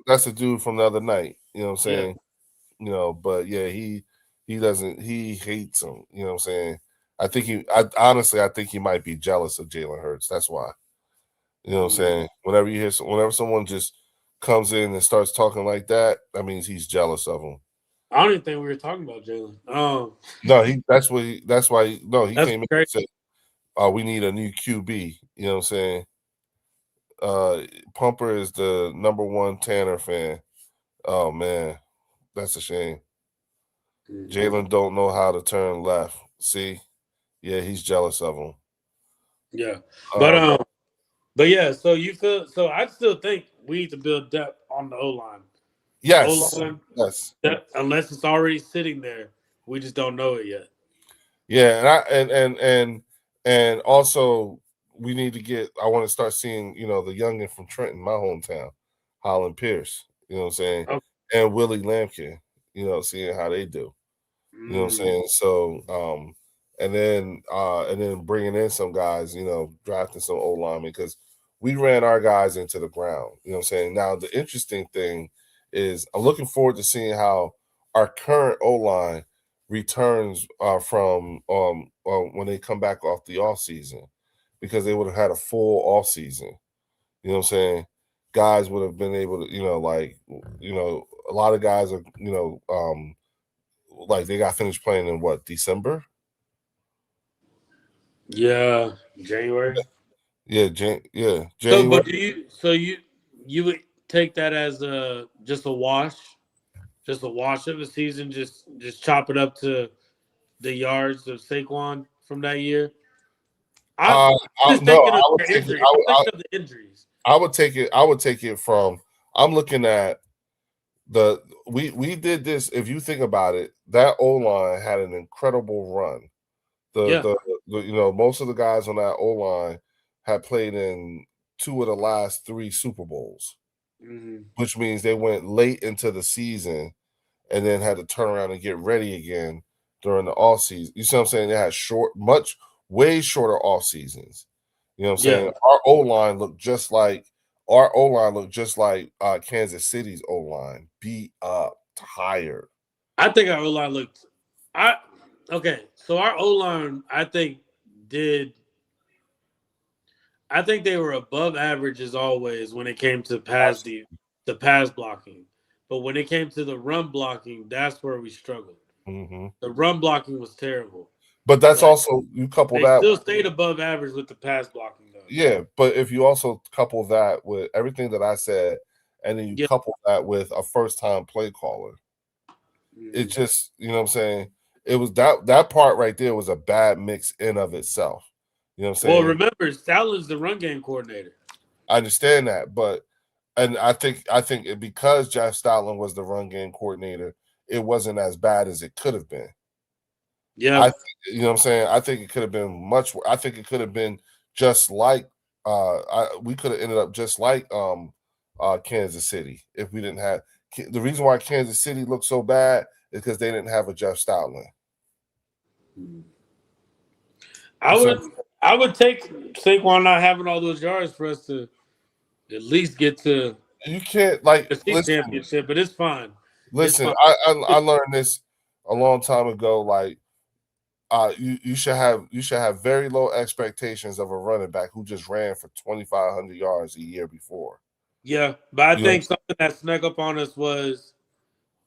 That's a dude from the other night. You know what I'm saying? Yeah. You know, but yeah, he doesn't. He hates him. You know what I'm saying? I think he might be jealous of Jalen Hurts. That's why. You know what I'm saying? Whenever someone just comes in and starts talking like that, that means he's jealous of him. I don't even think we were talking about Jalen. No, he came in and said, we need a new QB. You know what I'm saying? Pumper is the number one Tanner fan. Oh man, that's a shame. Mm-hmm. Jalen don't know how to turn left. See? Yeah, he's jealous of him. Yeah. But yeah, so I still think we need to build depth on the O-line. Yes. Yes. Unless it's already sitting there, we just don't know it yet. Yeah, and also we need to get. I want to start seeing, the youngin from Trenton, my hometown, Holland Pierce. You know what I'm saying, and Willie Lampkin. Seeing how they do. You know what I'm saying. So, and then bringing in some guys. Drafting some old linemen because we ran our guys into the ground. You know what I'm saying. Now the interesting thing is I'm looking forward to seeing how our current O-line returns from when they come back off the off season, because they would have had a full off season. You know what I'm saying? Guys would have been able to, a lot of guys are, like they got finished playing in December? Yeah, January. Yeah, January. So, but you would take that as just a wash of the season, just chop it up to the yards of Saquon from that year? I would take it from. I'm looking at we did this. If you think about it, that O-line had an incredible run. Most of the guys on that O-line had played in 2 of the last 3 Super Bowls, which means they went late into the season and then had to turn around and get ready again during the off season. You see what I'm saying? They had way shorter off seasons. You know what I'm saying? Our O-line looked just like Kansas City's O-line, beat up, tired. I think our O-line looked. So our O-line, I think they were above average as always when it came to the pass blocking. But when it came to the run blocking, that's where we struggled. Mm-hmm. The run blocking was terrible. But that's also, you couple they that. Still stayed above average with the pass blocking, though. Yeah, but if you also couple that with everything that I said, and then you couple that with a first-time play caller, it just, you know what I'm saying? It was that part right there was a bad mix in of itself. You know what I'm saying? Well, remember, Stallin's the run game coordinator. I understand that, and I think because Jeff Stoutland was the run game coordinator, it wasn't as bad as it could have been. Yeah. You know what I'm saying? I think it could have been much. I think it could have been just like we could have ended up just like Kansas City if we didn't have. The reason why Kansas City looked so bad is because they didn't have a Jeff Stoutland. I would take Saquon not having all those yards for us to at least get to. You can't like the championship, but it's fine. Listen, I learned this a long time ago. Like, you should have very low expectations of a running back who just ran for 2,500 yards a year before. Yeah, but I think something that snuck up on us was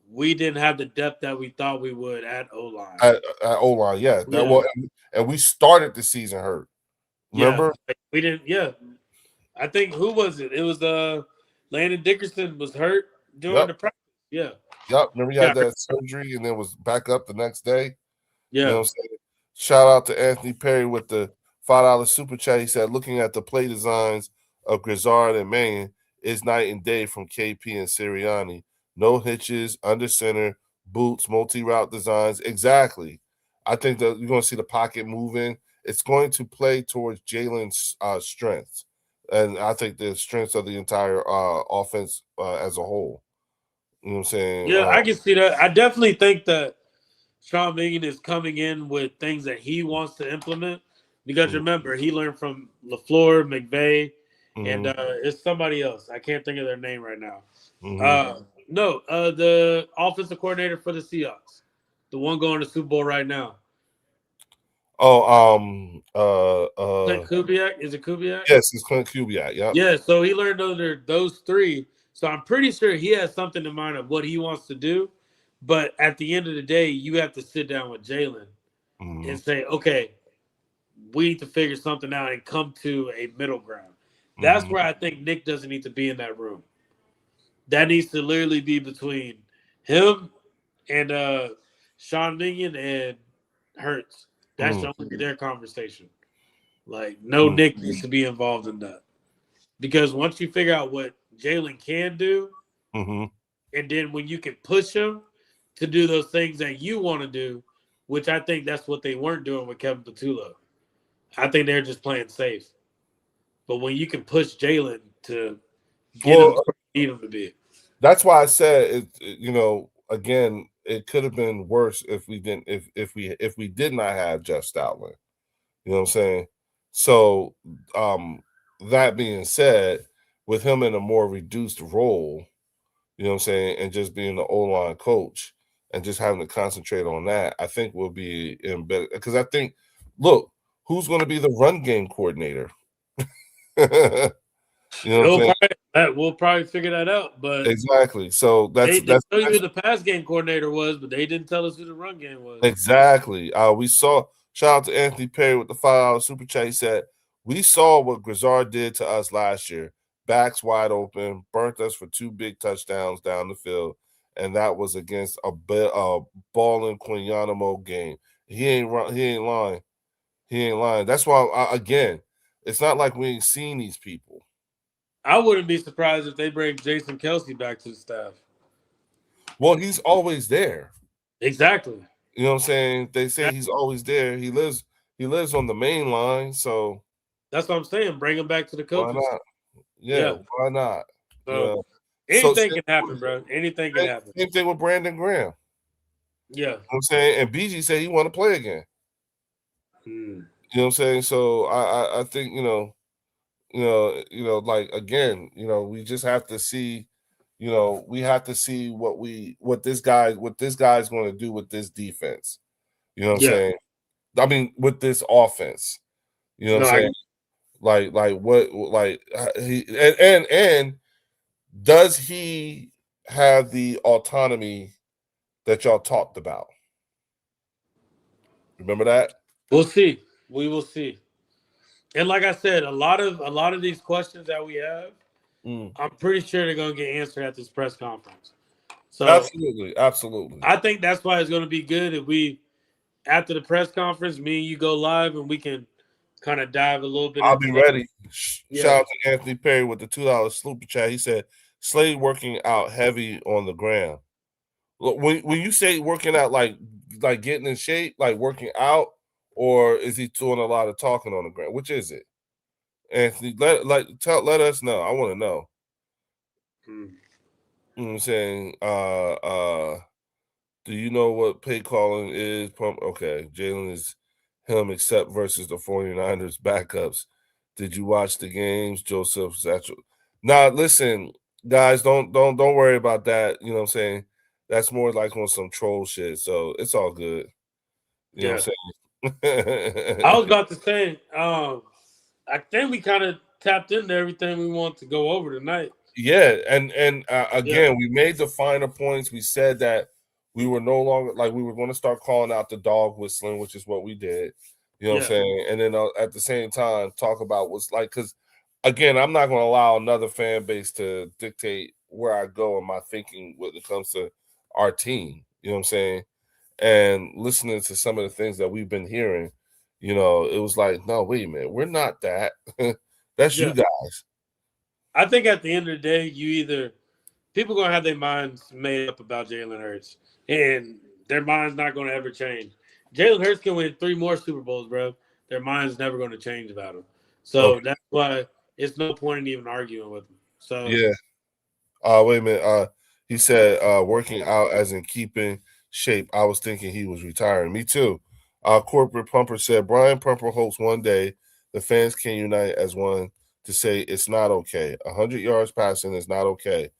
we didn't have the depth that we thought we would at O-line. At O-line, yeah. And we started the season hurt. Remember? Yeah, we didn't. Yeah, I think who was it? It was Landon Dickerson was hurt during the practice. Yeah. Yep. Remember he had that surgery and then was back up the next day. Yeah. You know what I'm saying? Shout out to Anthony Perry with the $5 super chat. He said, looking at the play designs of Grizzard and Mannion is night and day from KP and Sirianni. No hitches, under center, boots, multi-route designs. Exactly. I think that you're going to see the pocket moving. It's going to play towards Jalen's strengths. And I think the strengths of the entire offense as a whole. You know what I'm saying? Yeah, I can see that. I definitely think that Sean Mannion is coming in with things that he wants to implement. Because remember, he learned from LaFleur, McVay, and it's somebody else. I can't think of their name right now. The offensive coordinator for the Seahawks, the one going to Super Bowl right now. Clint Kubiak? Is it Kubiak? Yes, it's Clint Kubiak. Yeah. Yeah. So he learned under those three. So I'm pretty sure he has something in mind of what he wants to do. But at the end of the day, you have to sit down with Jalen and say, okay, we need to figure something out and come to a middle ground. That's where I think Nick doesn't need to be in that room. That needs to literally be between him and Sean Mannion and Hurts. That's only their conversation. Like, no Nick needs to be involved in that. Because once you figure out what Jalen can do, and then when you can push him to do those things that you want to do, which I think that's what they weren't doing with Kevin Patullo. I think they're just playing safe. But when you can push Jalen to get him where you need him to be. That's why I said it, again, it could have been worse if we didn't if we did not have Jeff Stoutland. You know what I'm saying? So that being said, with him in a more reduced role, you know what I'm saying, and just being the O-line coach and just having to concentrate on that, I think we'll be in better. Because I think, look, who's going to be the run game coordinator? We'll probably figure that out. But exactly. So they tell you who the pass game coordinator was, but they didn't tell us who the run game was. Exactly. We saw. Shout out to Anthony Perry with the $5 super chat. He said, "We saw what Grizzard did to us last year. Backs wide open, burnt us for 2 big touchdowns down the field, and that was against a balling Quinyanamo game. He ain't lying. He ain't lying. That's why, again, it's not like we ain't seen these people. I wouldn't be surprised if they bring Jason Kelce back to the staff. Well, he's always there. Exactly. You know what I'm saying? They say he's always there. He lives on the main line, so that's what I'm saying. Bring him back to the coaches. Why not? Yeah. Why not? So, Anything can happen, bro. Anything can happen. Same thing with Brandon Graham. Yeah. You know what I'm saying? And BG said he want to play again. You know what I'm saying? So I think, like again, we just have to see, we have to see what this guy's going to do with this defense. You know what I'm saying? I mean, with this offense. You know what I'm saying? And does he have the autonomy that y'all talked about? Remember that? We'll see. We will see. And like I said, a lot of these questions that we have, I'm pretty sure they're gonna get answered at this press conference. So absolutely. I think that's why it's gonna be good if we, after the press conference, me and you go live and we can kind of dive a little bit. I'll be ready. Shout out to Anthony Perry with the $2 super chat. He said Slade working out heavy on the ground. When you say working out, like getting in shape, like working out, or is he doing a lot of talking on the ground? Which is it? Anthony, let us know. I want to know. You know what I'm saying? Do you know what play calling is? Okay, Jalen is him except versus the 49ers backups. Did you watch the games, Joseph Satchel? Nah, listen, guys, don't worry about that. You know what I'm saying? That's more like on some troll shit. So it's all good. You know what I'm saying? I was about to say, I think we kind of tapped into everything we want to go over tonight. Yeah, and again, we made the finer points. We said that we were no longer we were going to start calling out the dog whistling, which is what we did. You know what I'm saying? And then at the same time, talk about what's like, because again, I'm not going to allow another fan base to dictate where I go in my thinking when it comes to our team. You know what I'm saying? And listening to some of the things that we've been hearing, it was like, no, wait a minute, we're not that. That's you guys. I think at the end of the day, people are going to have their minds made up about Jalen Hurts, and their mind's not going to ever change. Jalen Hurts can win 3 more Super Bowls, bro. Their mind's never going to change about him. So that's why it's no point in even arguing with him. So yeah. Wait a minute. He said working out as in keeping shape. I was thinking he was retiring. Me too. Corporate Pumper said Brian Pumper hopes one day the fans can unite as one to say it's not okay. 100 yards passing is not okay.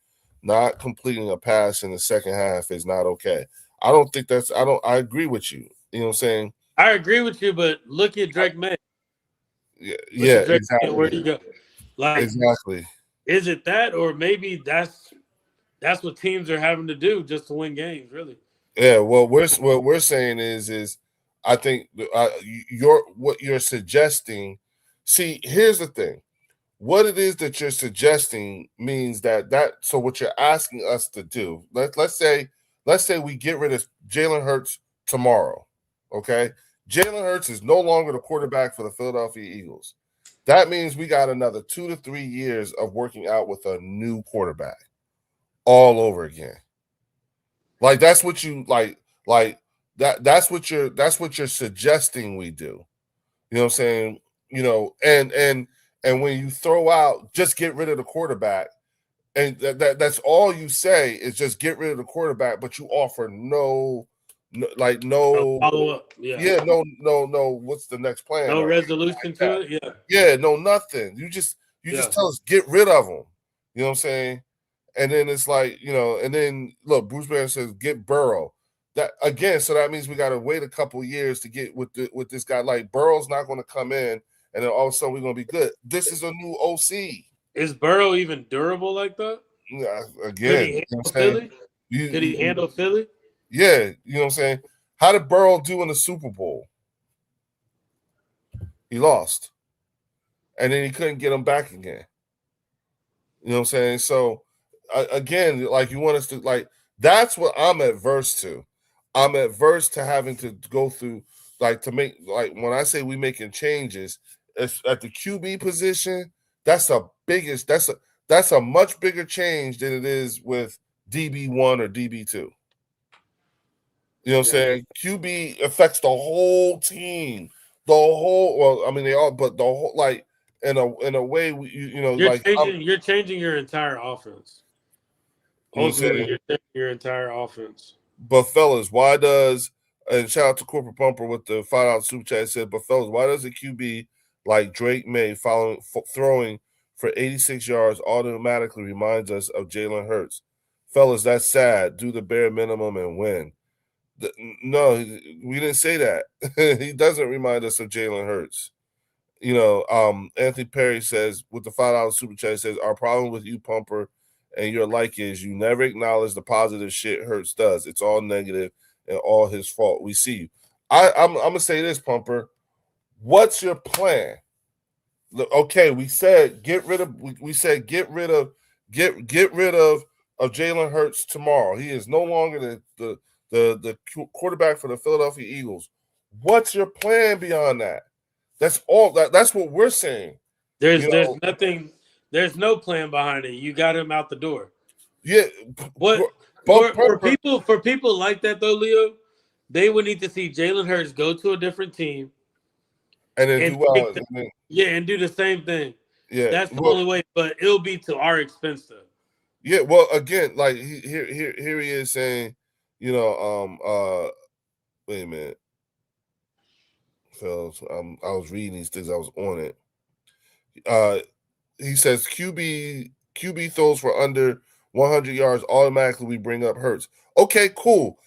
Not completing a pass in the second half is not okay. I don't think that's. I agree with you. You know what I'm saying? I agree with you, but look at Drake May. Yeah, exactly. Where do you go? Exactly. Is it that, or maybe that's what teams are having to do just to win games? Really? Yeah. Well, what we're saying is I think what you're suggesting. See, here's the thing. What it is that you're suggesting means that so what you're asking us to do, let's say we get rid of Jalen Hurts tomorrow, okay? Jalen Hurts is no longer the quarterback for the Philadelphia Eagles. That means we got another 2 to 3 years of working out with a new quarterback all over again. Like that's what you that's what you're suggesting we do. You know what I'm saying? And when you throw out, just get rid of the quarterback, and that's all you say is just get rid of the quarterback, but you offer no follow up. No. What's the next plan? No resolution to it. Yeah, no nothing. You just tell us get rid of them. You know what I'm saying? And then it's like and then look, Bruce Banner says get Burrow. That again, so that means we got to wait a couple years to get with this guy. Like Burrow's not going to come in. And then all of a sudden we're gonna be good. This is a new OC. Is Burrow even durable like that? Yeah, again, Could he handle Philly? Yeah, you know what I'm saying? How did Burrow do in the Super Bowl? He lost. And then he couldn't get him back again. You know what I'm saying? So again, like you want us to that's what I'm adverse to. I'm adverse to having to go through to make when I say we making changes. At the QB position, that's a much bigger change than it is with DB1 or DB2. You know what I'm saying? QB affects the whole team, the whole in a way you're changing your entire offense. Ultimately, you're taking your entire offense. But fellas, why does, and shout out to Corporate Pumper with the $5 super chat, it said, but fellas, why does a QB like Drake May throwing for 86 yards automatically reminds us of Jalen Hurts? Fellas, that's sad. Do the bare minimum and win. No, we didn't say that. He doesn't remind us of Jalen Hurts. You know, Anthony Perry says, with the $5 super chat, says, our problem with you, Pumper, and your like is you never acknowledge the positive shit Hurts does. It's all negative and all his fault. We see you. I'm gonna say this, Pumper. What's your plan? Okay, we said get rid of Jalen Hurts tomorrow. He is no longer the quarterback for the Philadelphia Eagles. What's your plan beyond that? That's all. That's what we're saying. There's nothing. There's no plan behind it. You got him out the door. Yeah. For people like that though, Leo, they would need to see Jalen Hurts go to a different team, and then do well. And do the same thing. Yeah, that's the only way. But it'll be to our expense though. Yeah. Well, again, like here he is saying, you know, wait a minute, fellas. I was reading these things. I was on it. He says QB throws for under 100 yards automatically. We bring up Hurts. Okay, cool.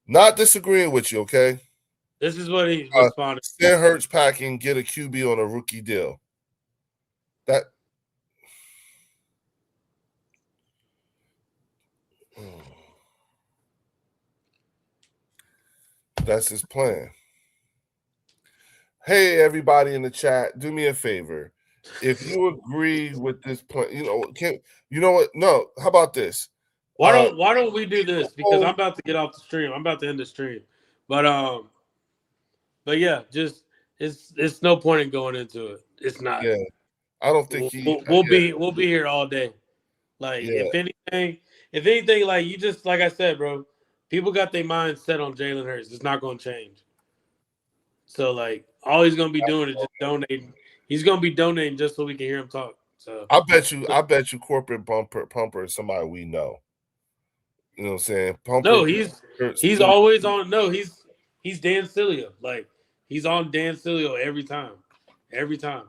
Not disagreeing with you. Okay. This is what he responded. Send Hurts packing. Get a QB on a rookie deal. That's his plan. Hey, everybody in the chat, do me a favor. If you agree with this plan, you know what? No, how about this? Why don't we do this? Because I'm about to get off the stream. I'm about to end the stream. But yeah, just it's no point in going into it. It's not. Yeah, I don't think we'll be here all day. Like if anything, like you just like I said, bro. People got their minds set on Jalen Hurts. It's not going to change. So, like, all he's going to be doing is just donating. He's going to be donating just so we can hear him talk. So I bet you Corporate Pumper is somebody we know. You know what I'm saying? Pumper, no, he's always on. No, he's Dan Sileo. Like, he's on Dan Sileo every time. Every time.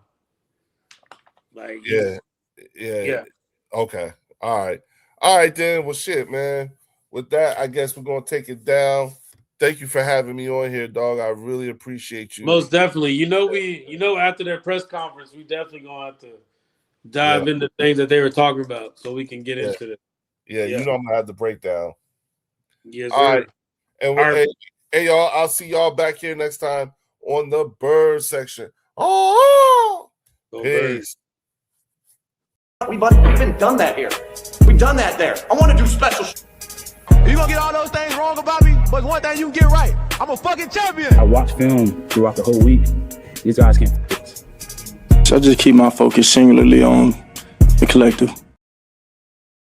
Like, yeah. Okay. All right, then. Well, shit, man. With that, I guess we're gonna take it down. Thank you for having me on here, dog. I really appreciate you. Most definitely. After that press conference, we definitely gonna have to dive into things that they were talking about so we can get into it. Yeah, you know I'm gonna have the breakdown. Yes, all sir. Right. And hey, y'all, I'll see y'all back here next time on the bird section. Oh, peace. We've been done that here. We've done that there. I want to do special. You gonna get all those things wrong about me, but one thing you can get right. I'm a fucking champion. I watch film throughout the whole week. These guys can't fix. So I just keep my focus singularly on the collective.